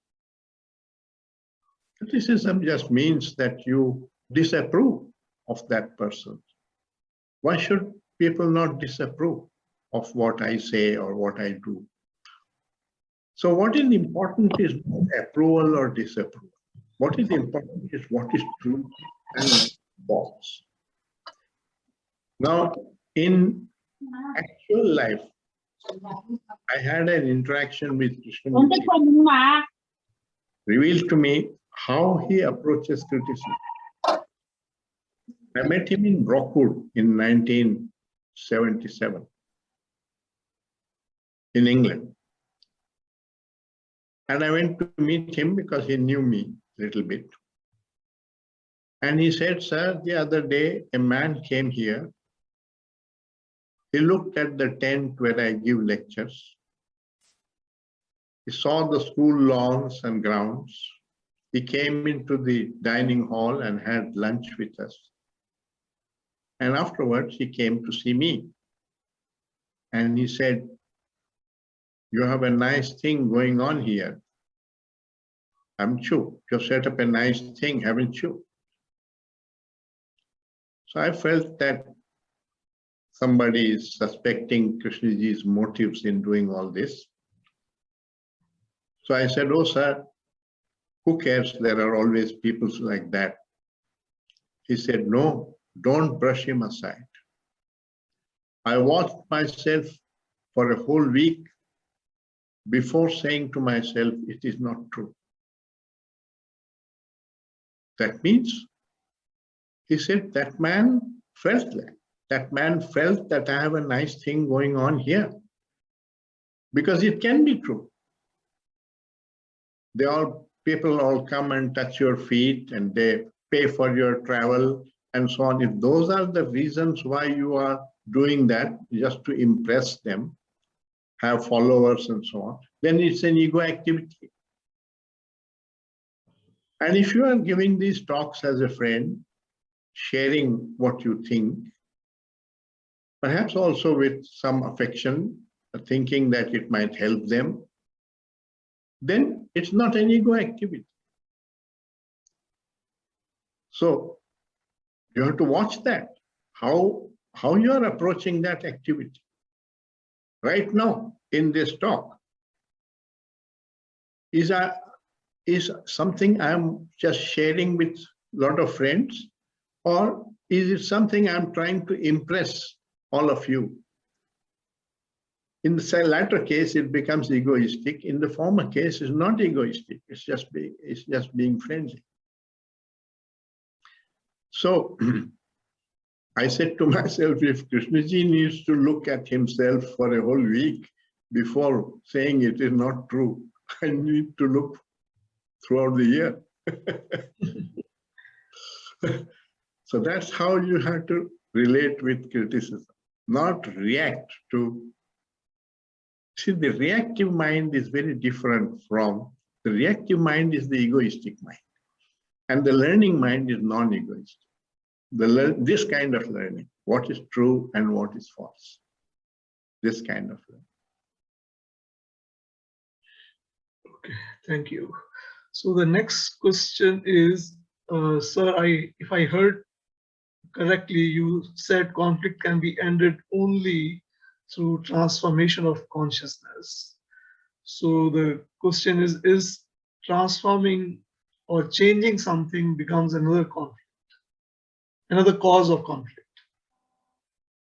Criticism just means that you disapprove of that person. Why should people not disapprove of what I say or what I do? So what is important is not approval or disapproval. What is important is what is true and false. Now, in actual life, I had an interaction with Krishna, revealed to me how he approaches criticism. I met him in Rockwood in 1977 in England. And I went to meet him because he knew me a little bit. And he said, sir, the other day, a man came here. He looked at the tent where I give lectures. He saw the school lawns and grounds. He came into the dining hall and had lunch with us. And afterwards, he came to see me. And he said, you have a nice thing going on here, haven't you? You've set up a nice thing, haven't you? So I felt that somebody is suspecting Krishnaji's motives in doing all this. So I said, oh, sir, who cares? There are always people like that. He said, no, don't brush him aside. I watched myself for a whole week before saying to myself, it is not true. That means, he said, that man felt that. That man felt that I have a nice thing going on here. Because it can be true. People all come and touch your feet and they pay for your travel and so on. If those are the reasons why you are doing that, just to impress them, have followers and so on, then it's an ego activity. And if you are giving these talks as a friend, sharing what you think, perhaps also with some affection, thinking that it might help them, then it's not an ego activity. So you have to watch that, how you are approaching that activity. Right now, in this talk, is something I'm just sharing with a lot of friends, or is it something I'm trying to impress all of you? In the latter case, it becomes egoistic. In the former case, it's not egoistic. It's just being friendly. So I said to myself, if Krishnaji needs to look at himself for a whole week before saying it is not true, I need to look throughout the year. So that's how you have to relate with criticism, not react to. See, the reactive mind is very different from, the reactive mind is the egoistic mind. And the learning mind is non-egoistic. This kind of learning, what is true and what is false. This kind of learning. Okay, thank you. So the next question is, sir, if I heard correctly, you said conflict can be ended only through transformation of consciousness. So the question is transforming or changing something becomes another conflict, another cause of conflict?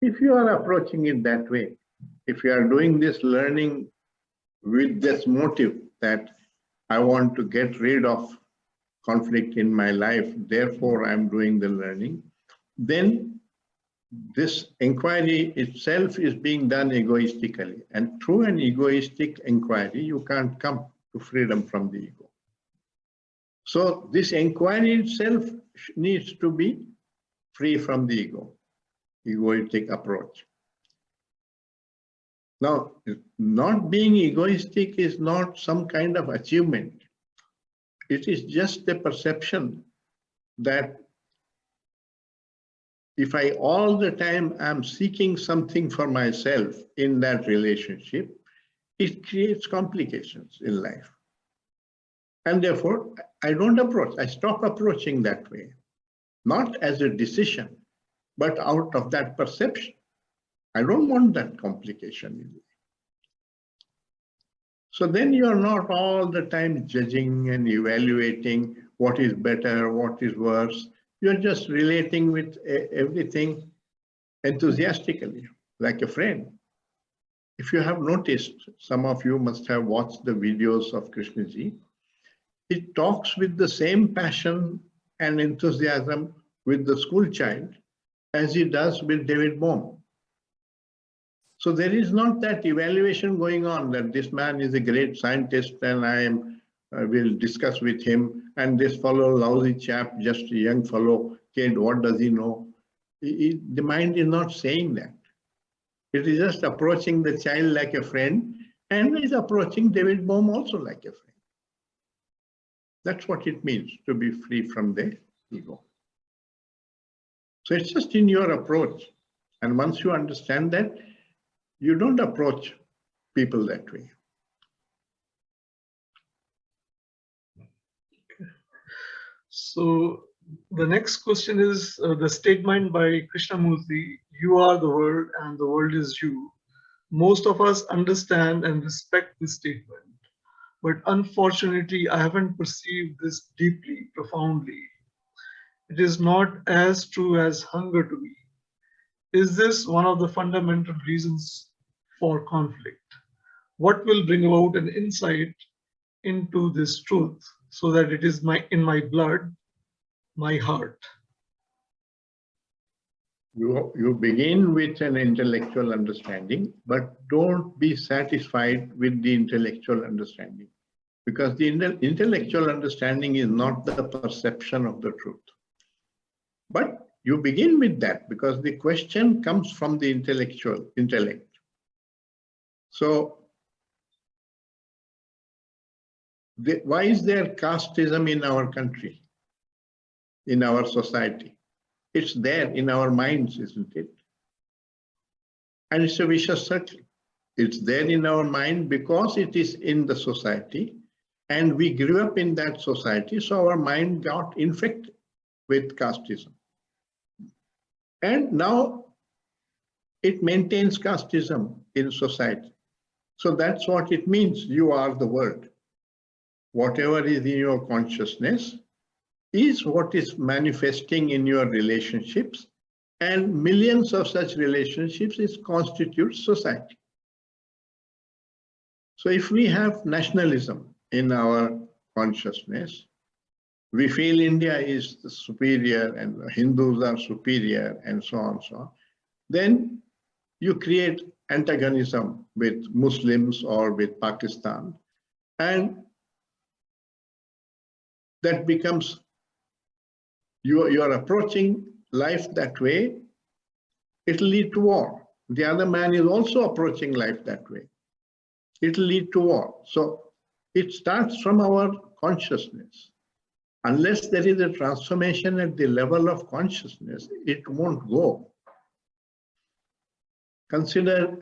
If you are approaching it that way, if you are doing this learning with this motive that I want to get rid of conflict in my life, therefore I'm doing the learning, then this inquiry itself is being done egoistically. And through an egoistic inquiry, you can't come to freedom from the ego. So this inquiry itself needs to be free from the egoistic approach. Now, not being egoistic is not some kind of achievement. It is just a perception that if I all the time am seeking something for myself in that relationship, it creates complications in life. And therefore, I don't approach, I stop approaching that way, not as a decision, but out of that perception. I don't want that complication in life. So then you are not all the time judging and evaluating what is better, what is worse. You're just relating with everything enthusiastically, like a friend. If you have noticed, some of you must have watched the videos of Krishnaji. He talks with the same passion and enthusiasm with the school child as he does with David Bohm. So there is not that evaluation going on that this man is a great scientist and I will discuss with him, and this fellow lousy chap, just a young fellow, kid, what does he know? The mind is not saying that. It is just approaching the child like a friend, and is approaching David Bohm also like a friend. That's what it means to be free from the ego. So it's just in your approach. And once you understand that, you don't approach people that way. So the next question is the statement by Krishnamurti, "You are the world and the world is you." Most of us understand and respect this statement, but unfortunately, I haven't perceived this deeply, profoundly. It is not as true as hunger to me. Is this one of the fundamental reasons for conflict? What will bring about an insight into this truth so that it is in my blood, my heart? You begin with an intellectual understanding, but don't be satisfied with the intellectual understanding, because the intellectual understanding is not the perception of the truth. But you begin with that because the question comes from the intellect. So why is there casteism in our country, in our society? It's there in our minds, isn't it? And it's a vicious circle. It's there in our mind because it is in the society, and we grew up in that society, so our mind got infected with casteism. And now it maintains casteism in society. So that's what it means. You are the world. Whatever is in your consciousness is what is manifesting in your relationships, and millions of such relationships constitute society. So if we have nationalism in our consciousness, we feel India is the superior and Hindus are superior and so on, then you create antagonism with Muslims or with Pakistan, and that becomes, you are approaching life that way, it'll lead to war. The other man is also approaching life that way. It'll lead to war. So it starts from our consciousness. Unless there is a transformation at the level of consciousness, it won't go. Consider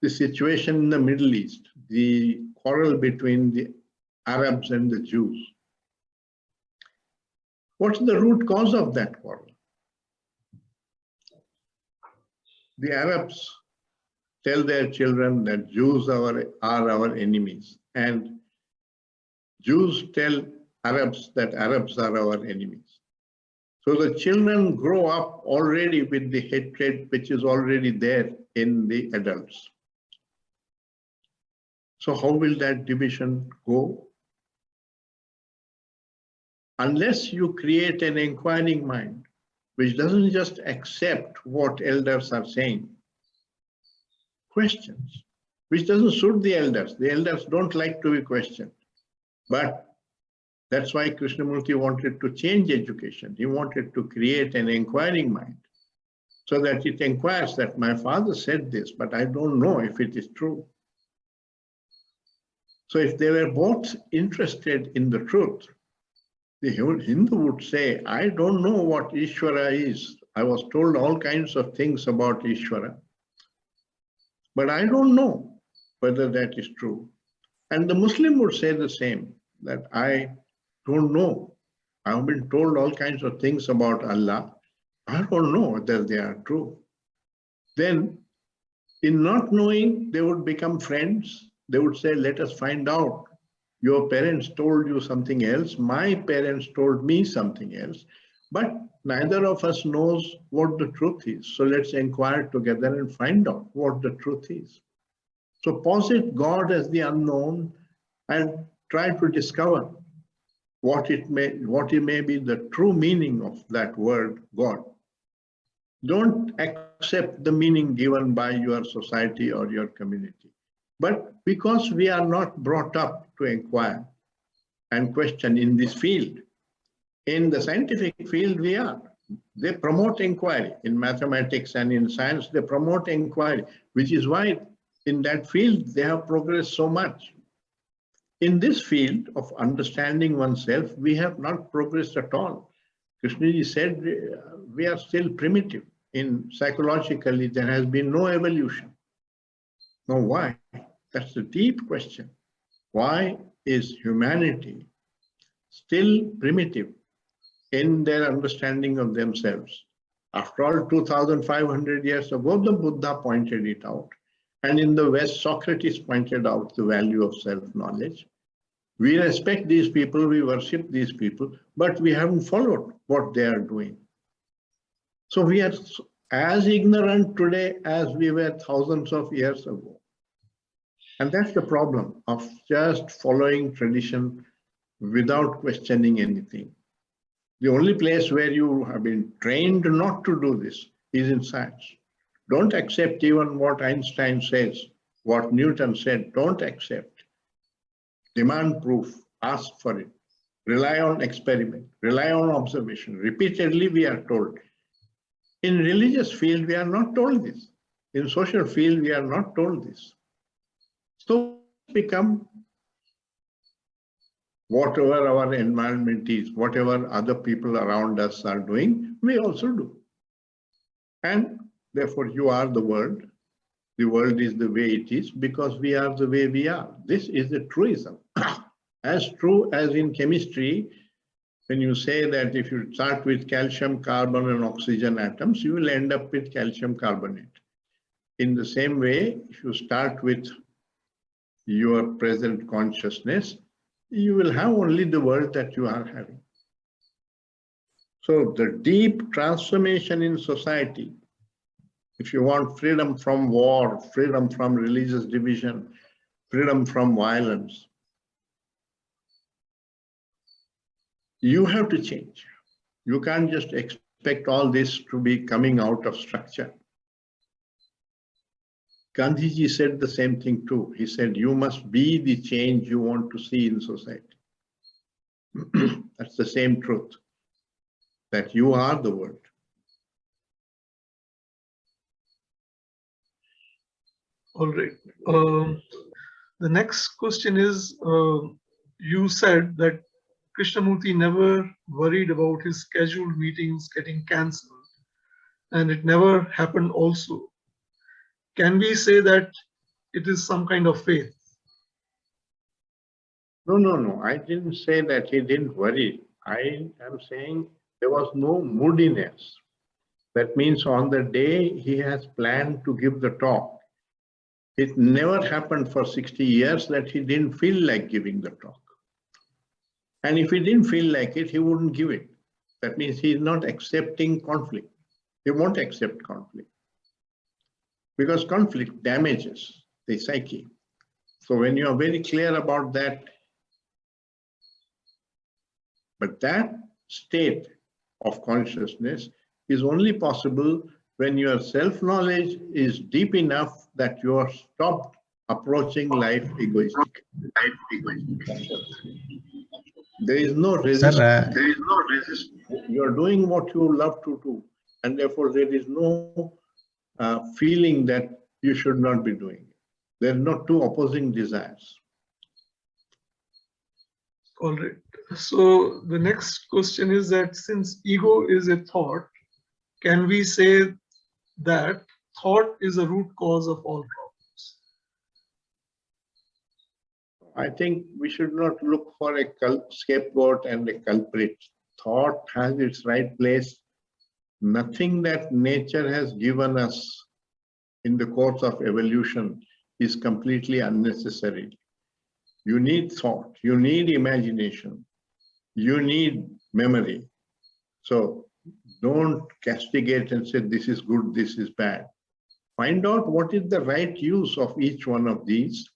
the situation in the Middle East, the quarrel between the Arabs and the Jews. What's the root cause of that quarrel? The Arabs tell their children that Jews are our enemies, and Jews tell Arabs that Arabs are our enemies. So the children grow up already with the hatred which is already there in the adults. So how will that division go? Unless you create an inquiring mind, which doesn't just accept what elders are saying, questions, which doesn't suit the elders. The elders don't like to be questioned. But That's why Krishnamurti wanted to change education. He wanted to create an inquiring mind so that it inquires that my father said this, but I don't know if it is true. So if they were both interested in the truth, the Hindu would say, I don't know what Ishvara is. I was told all kinds of things about Ishvara, but I don't know whether that is true. And the Muslim would say the same, that I don't know. I have been told all kinds of things about Allah. I don't know whether they are true. Then, in not knowing, they would become friends. They would say, let us find out. Your parents told you something else. My parents told me something else. But neither of us knows what the truth is. So let's inquire together and find out what the truth is. So posit God as the unknown and try to discover what it may be the true meaning of that word, God. Don't accept the meaning given by your society or your community. But because we are not brought up to inquire and question in this field, in the scientific field we are. They promote inquiry. In mathematics and in science, they promote inquiry, which is why in that field they have progressed so much. In this field of understanding oneself, we have not progressed at all. Krishnaji said we are still primitive. Psychologically, there has been no evolution. Now, why? That's a deep question. Why is humanity still primitive in their understanding of themselves? After all, 2,500 years ago, the Buddha pointed it out. And in the West, Socrates pointed out the value of self-knowledge. We respect these people, we worship these people, but we haven't followed what they are doing. So we are as ignorant today as we were thousands of years ago. And that's the problem of just following tradition without questioning anything. The only place where you have been trained not to do this is in science. Don't accept even what Einstein says, what Newton said, don't accept. Demand proof, ask for it. Rely on experiment, rely on observation. Repeatedly we are told. In religious field, we are not told this. In social field, we are not told this. So become whatever our environment is, whatever other people around us are doing, we also do. And therefore, you are the world. The world is the way it is because we are the way we are. This is the truism. As true as in chemistry, when you say that if you start with calcium, carbon, and oxygen atoms, you will end up with calcium carbonate. In the same way, if you start with your present consciousness, you will have only the world that you are having. So the deep transformation in society, if you want freedom from war, freedom from religious division, freedom from violence, you have to change. You can't just expect all this to be coming out of structure. Gandhiji said the same thing too. He said, you must be the change you want to see in society. That's the same truth, that you are the world. All right. The next question is, you said that Krishnamurti never worried about his scheduled meetings getting cancelled, and it never happened also. Can we say that it is some kind of faith? No. I didn't say that he didn't worry. I am saying there was no moodiness. That means on the day he has planned to give the talk, it never happened for 60 years that he didn't feel like giving the talk. And if he didn't feel like it, he wouldn't give it. That means he is not accepting conflict. He won't accept conflict. Because conflict damages the psyche. So when you are very clear about that, but that state of consciousness is only possible when your self-knowledge is deep enough that you are stopped approaching life egoistically. There is no resistance. There is no resistance. You are doing what you love to do, and therefore there is no feeling that you should not be doing it. There are not two opposing desires. All right. So the next question is that since ego is a thought, can we say that thought is a root cause of all problems? I think we should not look for a scapegoat and a culprit. Thought has its right place. Nothing that nature has given us in the course of evolution is completely unnecessary. You need thought, you need imagination, you need memory. So don't castigate and say this is good, this is bad. Find out what is the right use of each one of these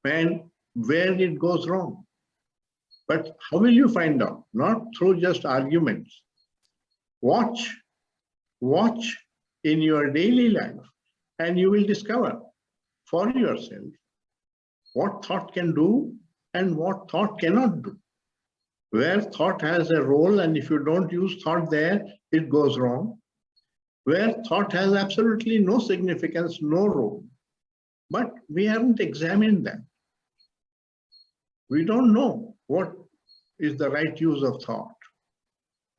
and where it goes wrong. But how will you find out? Not through just arguments. Watch in your daily life, and you will discover for yourself what thought can do and what thought cannot do. Where thought has a role, and if you don't use thought there, it goes wrong. Where thought has absolutely no significance, no role. But we haven't examined that. We don't know what is the right use of thought,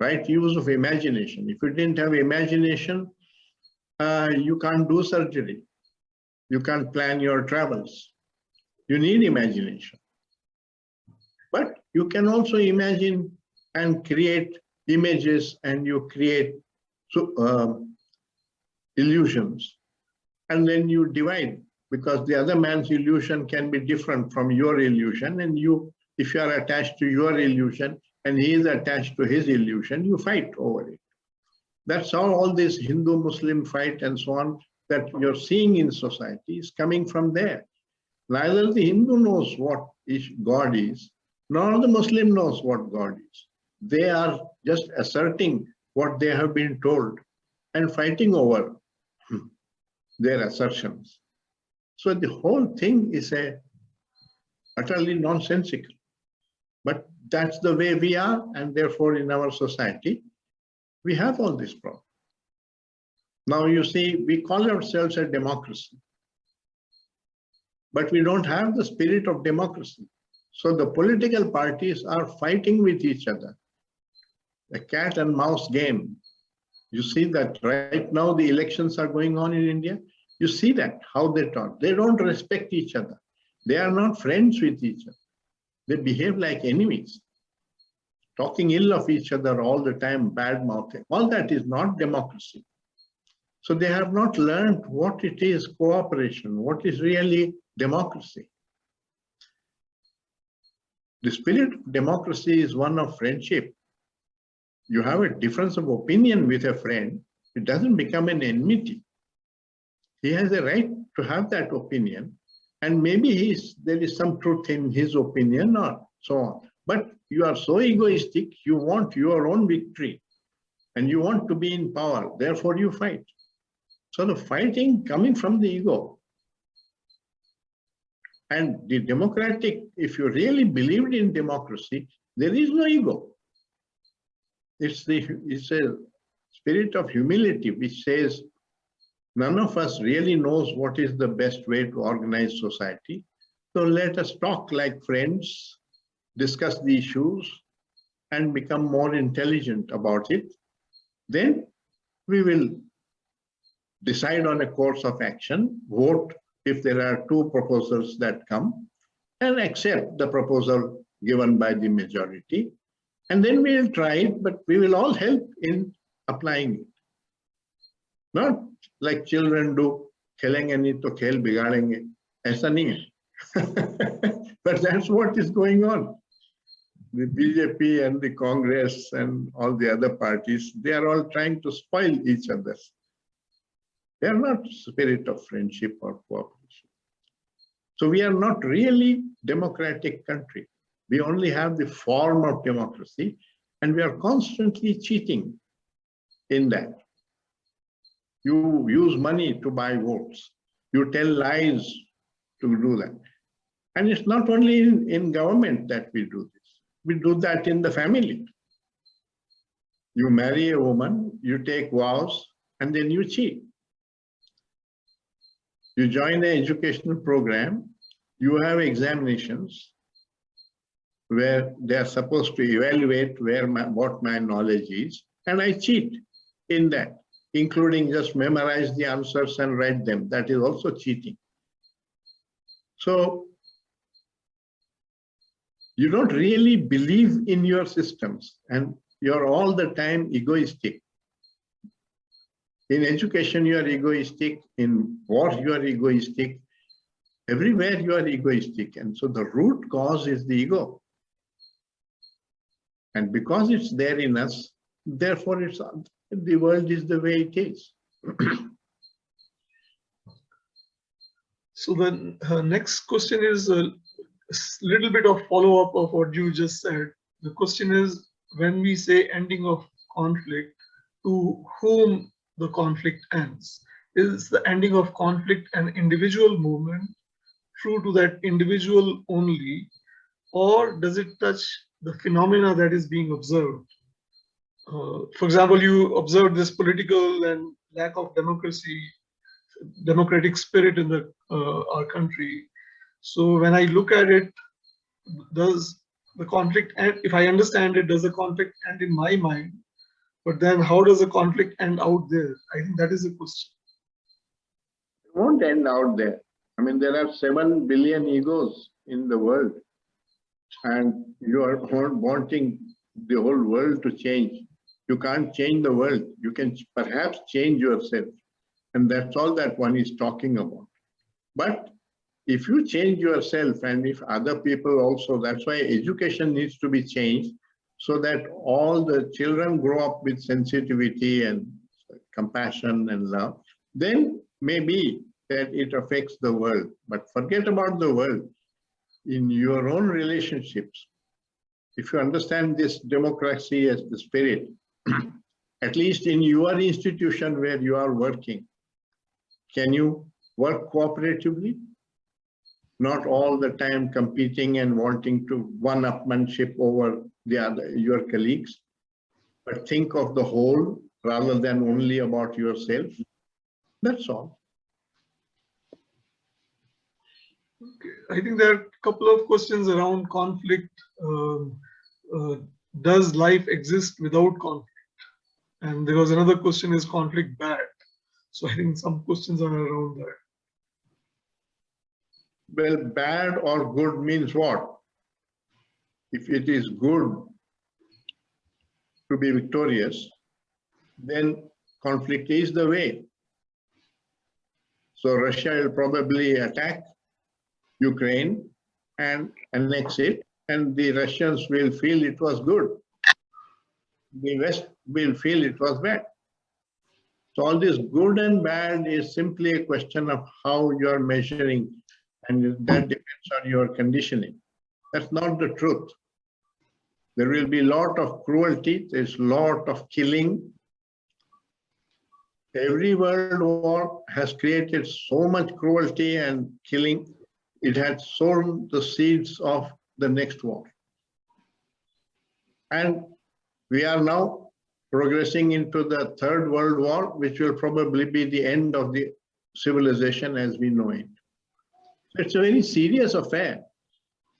right use of imagination. If you didn't have imagination, you can't do surgery. You can't plan your travels. You need imagination. But you can also imagine and create images, and you create illusions. And then you divide, because the other man's illusion can be different from your illusion. And you, if you are attached to your illusion and he is attached to his illusion, you fight over it. That's how all this Hindu-Muslim fight and so on that you're seeing in society is coming from there. Neither the Hindu knows what God is, nor the Muslim knows what God is. They are just asserting what they have been told and fighting over their assertions. So the whole thing is utterly nonsensical. But that's the way we are, and therefore in our society, we have all this problem. Now you see, we call ourselves a democracy, but we don't have the spirit of democracy. So the political parties are fighting with each other. A cat and mouse game. You see that right now the elections are going on in India. You see that, how they talk. They don't respect each other. They are not friends with each other. They behave like enemies, talking ill of each other all the time, bad mouthing. All that is not democracy. So they have not learned what it is cooperation, what is really democracy. The spirit of democracy is one of friendship. You have a difference of opinion with a friend, it doesn't become an enmity. He has a right to have that opinion, and maybe there is some truth in his opinion or so on. But you are so egoistic, you want your own victory and you want to be in power, therefore you fight. So the fighting coming from the ego. And the democratic, if you really believed in democracy, there is no ego. It's a spirit of humility which says, none of us really knows what is the best way to organize society. So let us talk like friends, discuss the issues, and become more intelligent about it. Then we will decide on a course of action, vote if there are two proposals that come, and accept the proposal given by the majority. And then we will try it, but we will all help in applying it. Not like children do, khelenge nahi to khel bigadenge. Aisa nahi hai. But that's what is going on. The BJP and the Congress and all the other parties, they are all trying to spoil each other. They are not spirit of friendship or cooperation. So we are not really democratic country. We only have the form of democracy, and we are constantly cheating in that. You use money to buy votes. You tell lies to do that. And it's not only in government that we do this. we do that in the family. You marry a woman, you take vows, and then you cheat. You join an educational program, you have examinations where they are supposed to evaluate what my knowledge is, and I cheat in that, including just memorize the answers and write them. That is also cheating. So you don't really believe in your systems, and you're all the time egoistic. In education, you are egoistic. In war, you are egoistic. Everywhere you are egoistic. And so the root cause is the ego. And because it's there in us, therefore the world is the way it is. So the next question is a little bit of follow-up of what you just said. The question is, when we say ending of conflict, to whom the conflict ends? Is the ending of conflict an individual movement, true to that individual only, or does it touch the phenomena that is being observed? For example, you observe this political and lack of democratic spirit in our country. So when I look at it, does the conflict end? If I understand it, does the conflict end in my mind? But then how does the conflict end out there? I think that is a question. It won't end out there. I mean, there are 7 billion egos in the world, and you are wanting the whole world to change. You can't change the world. You can perhaps change yourself. And that's all that one is talking about. But if you change yourself, and if other people also, that's why education needs to be changed, so that all the children grow up with sensitivity and compassion and love, then maybe that it affects the world. But forget about the world. In your own relationships, if you understand this democracy as the spirit, at least in your institution where you are working, can you work cooperatively? Not all the time competing and wanting to one-upmanship over your colleagues, but think of the whole rather than only about yourself. That's all. Okay. I think there are a couple of questions around conflict. Does life exist without conflict? And there was another question, is conflict bad? So I think some questions are around that. Well, bad or good means what? If it is good to be victorious, then conflict is the way. So Russia will probably attack Ukraine and annex it, and the Russians will feel it was good. The West will feel it was bad. So all this good and bad is simply a question of how you are measuring, and that depends on your conditioning. That's not the truth. There will be a lot of cruelty, there's a lot of killing. Every world war has created so much cruelty and killing. It had sown the seeds of the next war. And we are now progressing into the Third World War, which will probably be the end of the civilization as we know it. So it's a very serious affair.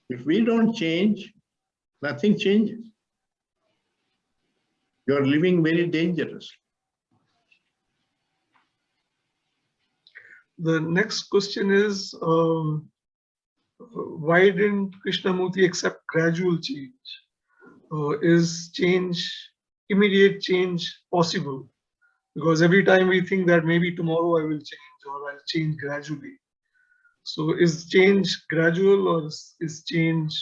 If we don't change, nothing changes. You're living very dangerously. The next question is, why didn't Krishnamurti accept gradual change? Is immediate change possible? Because every time we think that maybe tomorrow I will change or I'll change gradually. So is change gradual, or is change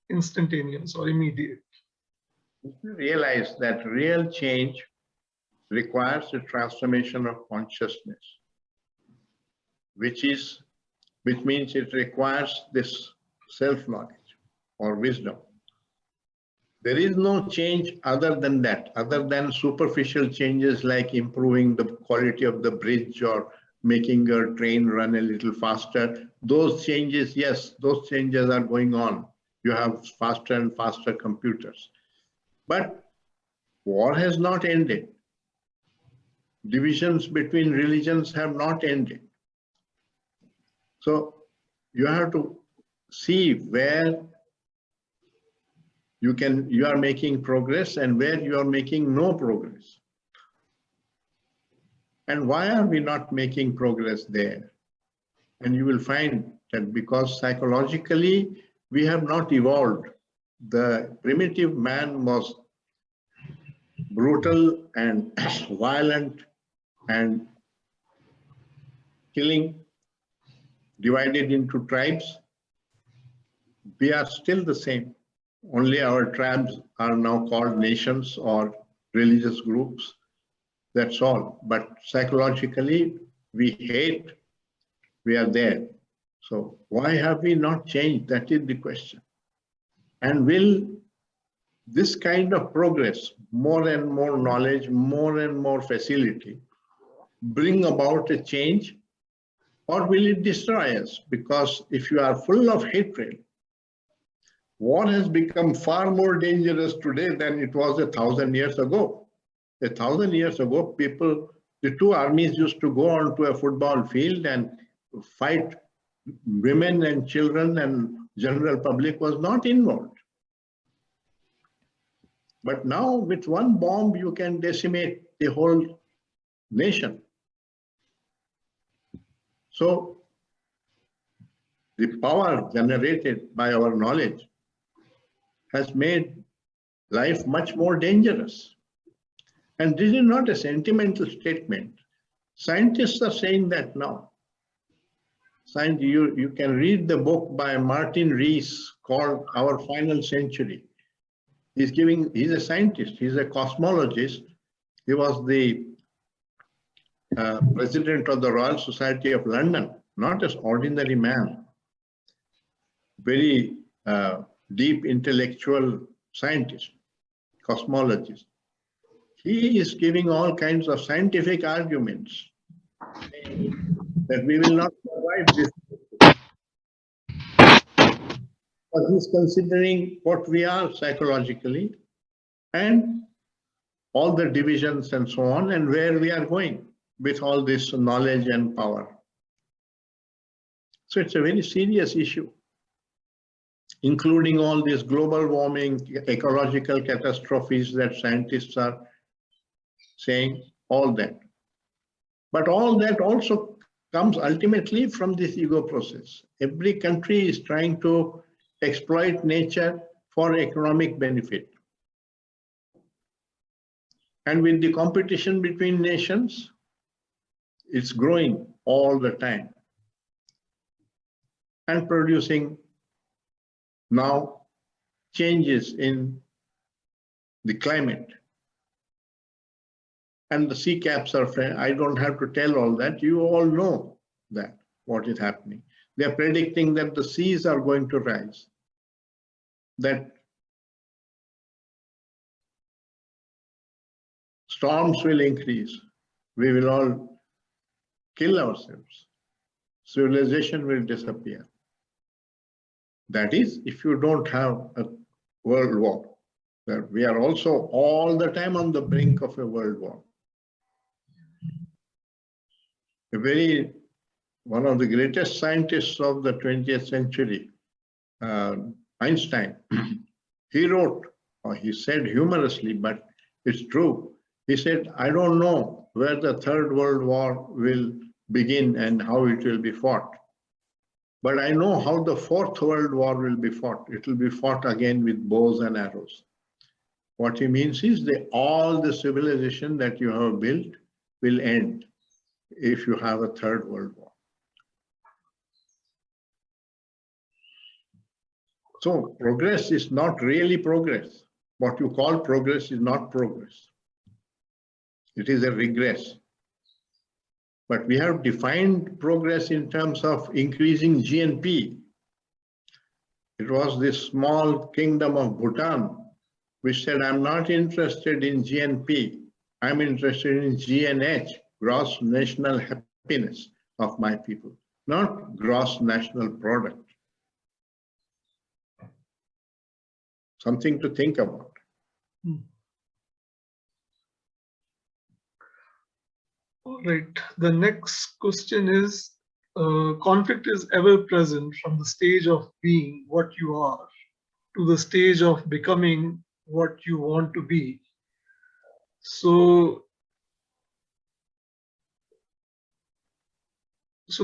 instantaneous or immediate? You realize that real change requires a transformation of consciousness, which means it requires this self-knowledge or wisdom. There is no change other than that, other than superficial changes like improving the quality of the bridge or making a train run a little faster. Those changes, yes, those changes are going on. You have faster and faster computers. But war has not ended. Divisions between religions have not ended. So you have to see where you are making progress and where you are making no progress. And why are we not making progress there? And you will find that because psychologically we have not evolved. The primitive man was brutal and violent and killing, divided into tribes. We are still the same. Only our tribes are now called nations or religious groups. That's all. But psychologically, we hate, we are there. So why have we not changed? That is the question. And will this kind of progress, more and more knowledge, more and more facility, bring about a change, or will it destroy us? Because if you are full of hatred, war has become far more dangerous today than it was 1,000 years ago. 1,000 years ago, the two armies used to go onto a football field and fight. Women and children and general public was not involved. But now with one bomb, you can decimate the whole nation. So the power generated by our knowledge has made life much more dangerous. And this is not a sentimental statement. Scientists are saying that now. You can read the book by Martin Rees called Our Final Century. He's a scientist, he's a cosmologist. He was the president of the Royal Society of London, not an ordinary man. Very deep intellectual scientist, cosmologist. He is giving all kinds of scientific arguments that we will not survive this. But he's considering what we are psychologically and all the divisions and so on, and where we are going with all this knowledge and power. So it's a very serious issue, including all these global warming, ecological catastrophes that scientists are saying, all that. But all that also comes ultimately from this ego process. Every country is trying to exploit nature for economic benefit. And with the competition between nations, it's growing all the time and producing now changes in the climate. And the sea caps are, I don't have to tell all that, you all know that, what is happening. They're predicting that the seas are going to rise, that storms will increase, we will all kill ourselves, civilization will disappear. That is, if you don't have a world war. That we are also all the time on the brink of a world war. One of the greatest scientists of the 20th century, Einstein, he wrote, or he said humorously, but it's true. He said, I don't know where the Third World War will begin and how it will be fought. But I know how the Fourth World War will be fought. It will be fought again with bows and arrows. What he means is that all the civilization that you have built will end if you have a Third World War. So progress is not really progress. What you call progress is not progress. It is a regress. But we have defined progress in terms of increasing GNP. It was this small kingdom of Bhutan which said, I'm not interested in GNP. I'm interested in GNH, gross national happiness of my people, not gross national product. something to think about. All right. The next question is, conflict is ever present from the stage of being what you are to the stage of becoming what you want to be. So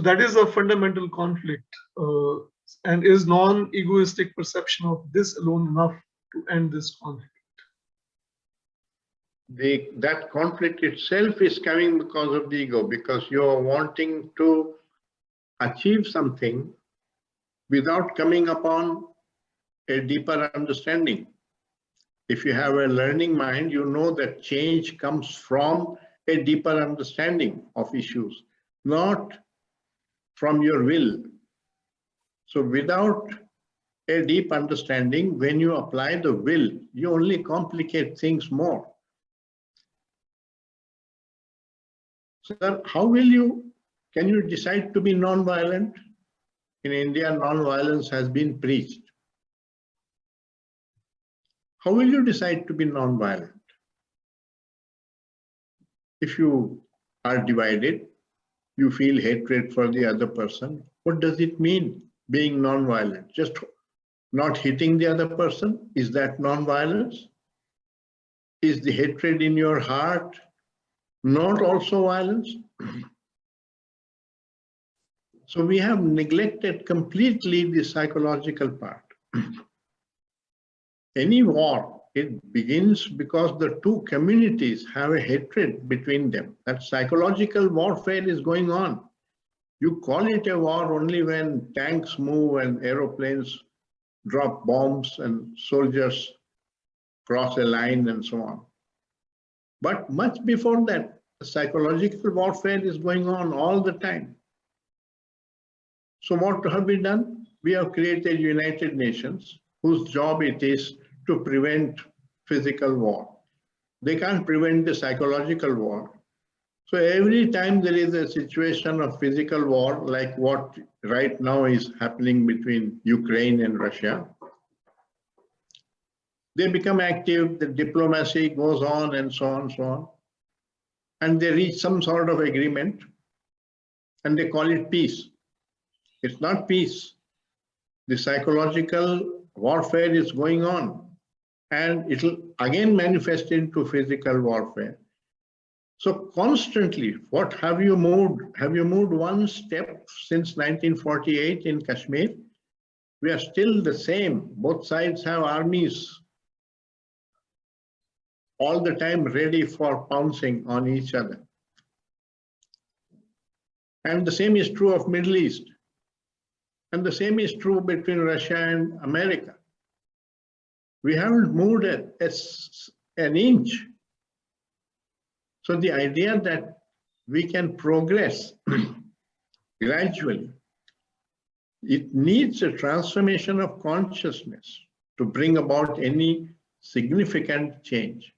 that is a fundamental conflict, and is non-egoistic perception of this alone enough to end this conflict? That conflict itself is coming because of the ego, because you are wanting to achieve something without coming upon a deeper understanding. If you have a learning mind, you know that change comes from a deeper understanding of issues, not from your will. So without a deep understanding, when you apply the will, you only complicate things more. Sir, can you decide to be non-violent? In India, non-violence has been preached. How will you decide to be non-violent? If you are divided, you feel hatred for the other person, what does it mean, being non-violent? Just not hitting the other person? Is that non-violence? Is the hatred in your heart not also violence? So we have neglected completely the psychological part. Any war, it begins because the two communities have a hatred between them. That psychological warfare is going on. You call it a war only when tanks move and aeroplanes drop bombs and soldiers cross a line and so on. But much before that, psychological warfare is going on all the time. So what have we done? We have created United Nations, whose job it is to prevent physical war. They can't prevent the psychological war. So every time there is a situation of physical war, like what right now is happening between Ukraine and Russia, they become active, the diplomacy goes on and so on, so on. And they reach some sort of agreement and they call it peace. It's not peace. The psychological warfare is going on and it'll again manifest into physical warfare. So constantly, what have you moved? Have you moved one step since 1948 in Kashmir? We are still the same. Both sides have armies all the time ready for pouncing on each other. And the same is true of Middle East. And the same is true between Russia and America. We haven't moved an inch. So the idea that we can progress gradually, it needs a transformation of consciousness to bring about any significant change.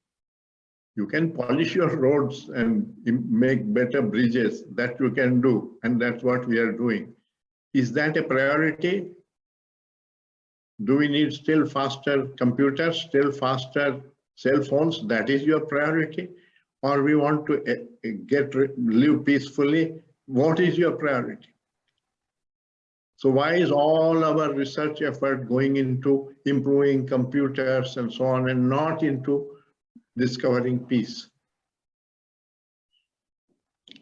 You can polish your roads and make better bridges, that you can do, and that's what we are doing. Is that a priority? Do we need still faster computers, still faster cell phones? That is your priority? Or we want to live peacefully? What is your priority? So why is all our research effort going into improving computers and so on, and not into discovering peace?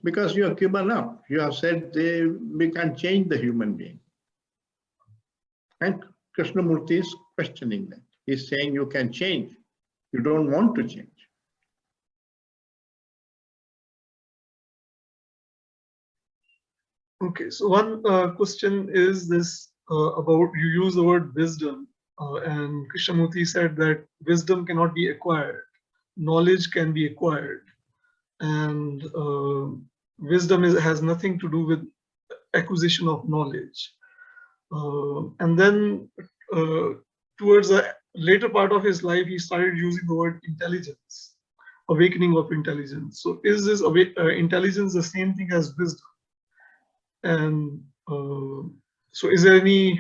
Because you have given up. You have said we can't change the human being. And Krishnamurti is questioning that. He's saying you can change. You don't want to change. Okay, so one question is this about, you use the word wisdom, and Krishnamurti said that wisdom cannot be acquired, knowledge can be acquired, and wisdom has nothing to do with acquisition of knowledge. And then towards the later part of his life, he started using the word intelligence, awakening of intelligence. So is this intelligence the same thing as wisdom? And so is there any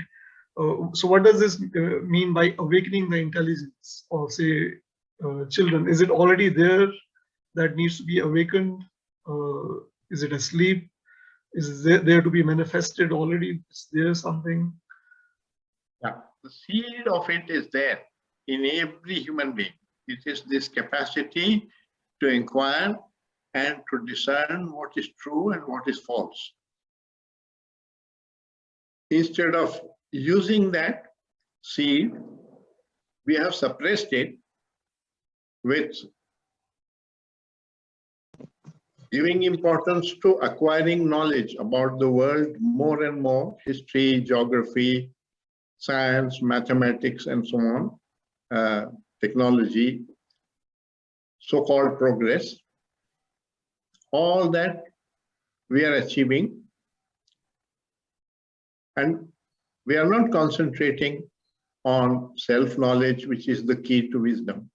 So what does this mean by awakening the intelligence of, say, children? Is it already there that needs to be awakened? Is it asleep? Is it there to be manifested already? Is there something? Yeah, the seed of it is there in every human being. It is this capacity to inquire and to discern what is true and what is false. Instead of using that seed, we have suppressed it with giving importance to acquiring knowledge about the world more and more, history, geography, science, mathematics, and so on, technology, so-called progress. All that we are achieving, and we are not concentrating on self-knowledge, which is the key to wisdom.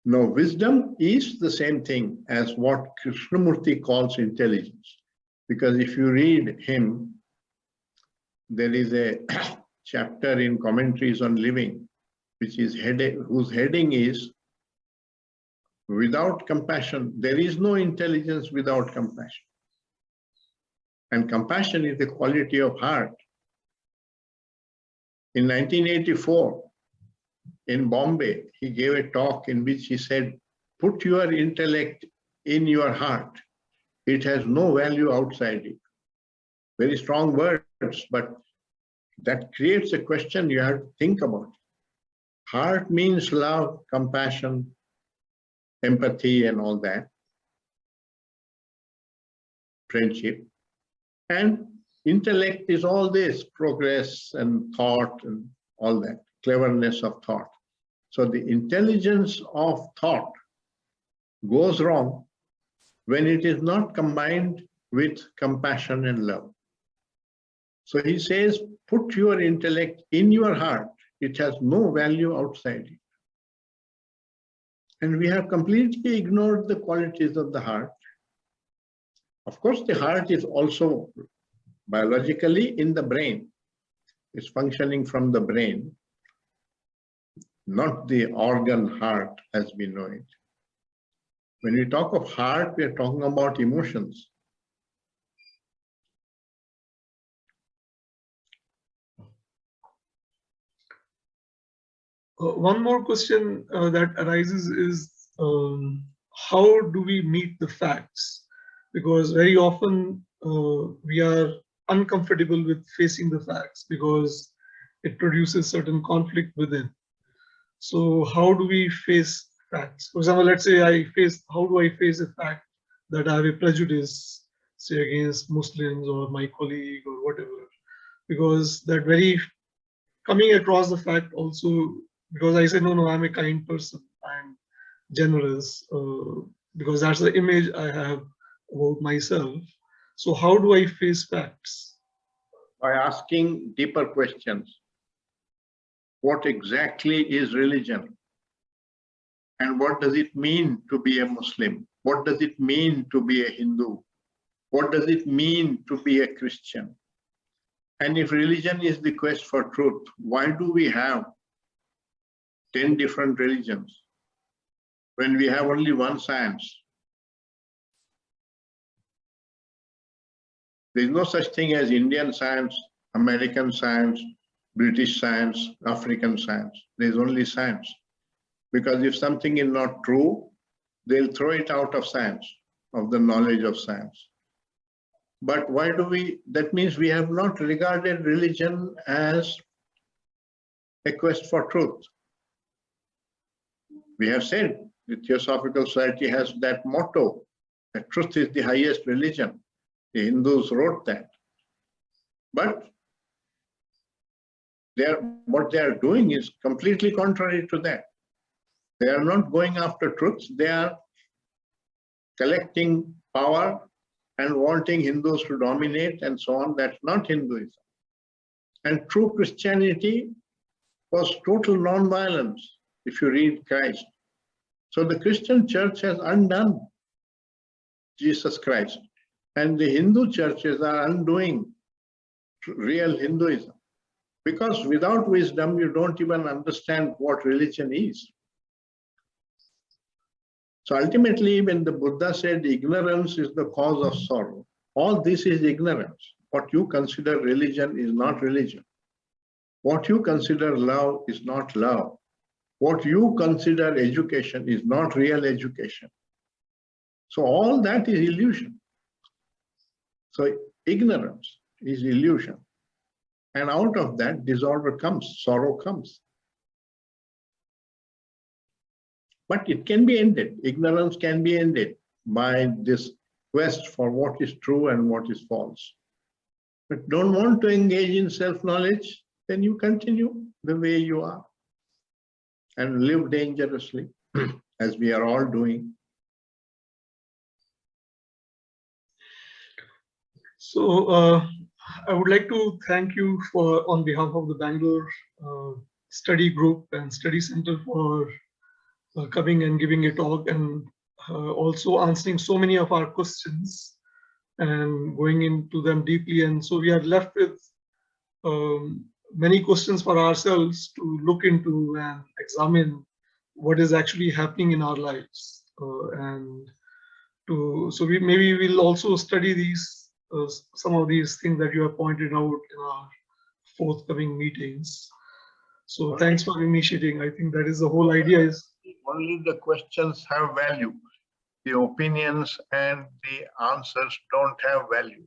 No, wisdom is the same thing as what Krishnamurti calls intelligence. Because if you read him, there is a chapter in Commentaries on Living, which is whose heading is without compassion. There is no intelligence without compassion. And compassion is the quality of heart. In 1984, in Bombay, he gave a talk in which he said, put your intellect in your heart. It has no value outside it. Very strong words, but that creates a question you have to think about. Heart means love, compassion, empathy, and all that. Friendship. And intellect is all this, progress and thought and all that, cleverness of thought. So the intelligence of thought goes wrong when it is not combined with compassion and love. So he says, put your intellect in your heart. It has no value outside it. And we have completely ignored the qualities of the heart. Of course, the heart is also biologically in the brain. It's functioning from the brain, not the organ heart as we know it. When we talk of heart, we are talking about emotions. One more question that arises is, how do we meet the facts? Because very often we are uncomfortable with facing the facts because it produces certain conflict within. So how do we face facts? For example, let's say how do I face a fact that I have a prejudice, say, against Muslims or my colleague or whatever? Because that very coming across the fact also, because I say, no, I'm a kind person, I'm generous, because that's the image I have about myself. So how do I face facts? By asking deeper questions. What exactly is religion? And what does it mean to be a Muslim? What does it mean to be a Hindu? What does it mean to be a Christian? And if religion is the quest for truth, why do we have 10 different religions when we have only one science? There is no such thing as Indian science, American science, British science, African science. There is only science. Because if something is not true, they'll throw it out of science, of the knowledge of science. But why do we? That means we have not regarded religion as a quest for truth. We have said the Theosophical Society has that motto, that truth is the highest religion. The Hindus wrote that. But what they are doing is completely contrary to that. They are not going after truth. They are collecting power and wanting Hindus to dominate and so on. That's not Hinduism. And true Christianity was total non-violence, if you read Christ. So the Christian church has undone Jesus Christ. And the Hindu churches are undoing real Hinduism. Because without wisdom, you don't even understand what religion is. So ultimately, when the Buddha said ignorance is the cause of sorrow, all this is ignorance. What you consider religion is not religion. What you consider love is not love. What you consider education is not real education. So all that is illusion. So ignorance is illusion. And out of that, disorder comes, sorrow comes. But it can be ended. Ignorance can be ended by this quest for what is true and what is false. But don't want to engage in self-knowledge, then you continue the way you are and live dangerously, as we are all doing. So I would like to thank you for, on behalf of the Bangalore study group and study center, for coming and giving a talk, and also answering so many of our questions and going into them deeply. And so we are left with many questions for ourselves to look into and examine what is actually happening in our lives. So maybe we'll also study these some of these things that you have pointed out in our forthcoming meetings. So thanks for initiating. I think that is the whole idea. Is only the questions have value. The opinions and the answers don't have value.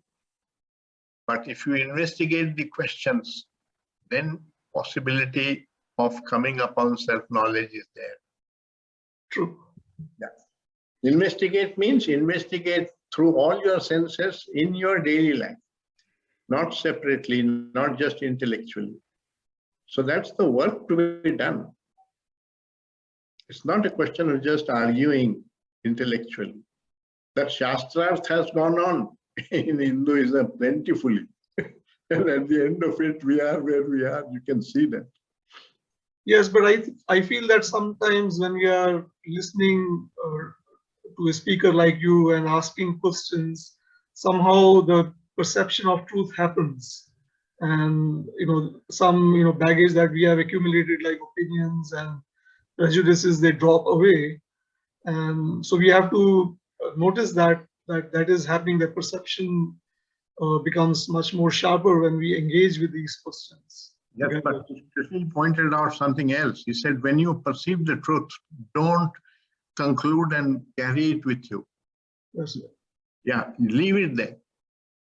But if you investigate the questions, then possibility of coming upon self-knowledge is there. true. Yeah. Investigate means investigate through all your senses in your daily life, not separately, not just intellectually. So that's the work to be done. It's not a question of just arguing intellectually. That Shastrarth has gone on in Hinduism plentifully. And at the end of it, we are where we are. You can see that. Yes, but I feel that sometimes when we are listening to a speaker like you and asking questions, somehow the perception of truth happens, and some baggage that we have accumulated, like opinions and prejudices, they drop away, and so we have to notice that is happening. That perception becomes much more sharper when we engage with these questions. Yes, but Krishna pointed out something else. He said, when you perceive the truth, don't conclude and carry it with you. Yes. Yeah, leave it there,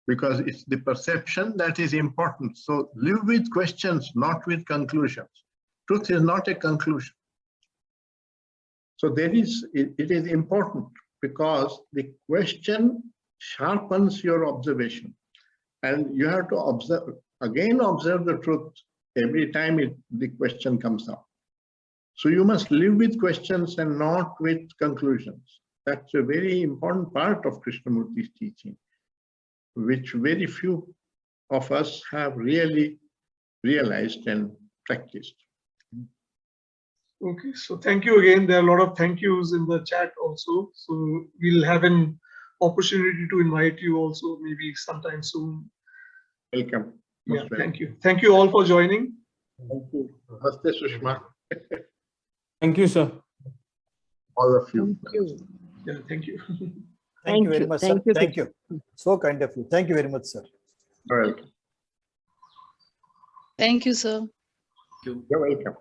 because it's the perception that is important. So live with questions, not with conclusions. Truth is not a conclusion. So it is important, because the question sharpens your observation, and you have to observe the truth every time the question comes up. So you must live with questions and not with conclusions. That's a very important part of Krishnamurti's teaching, which very few of us have really realized and practiced. Okay, so thank you again. There are a lot of thank yous in the chat also. So we'll have an opportunity to invite you also maybe sometime soon. Welcome. Yeah, thank you. Thank you all for joining. Thank you. Namaste, Sushma. Thank you, sir. All of you. Thank you. Yeah, thank you. Thank you very you. much, Thank sir. you. Thank you. So kind of you. Thank you very much, sir. You're welcome. Thank you, sir. You're welcome.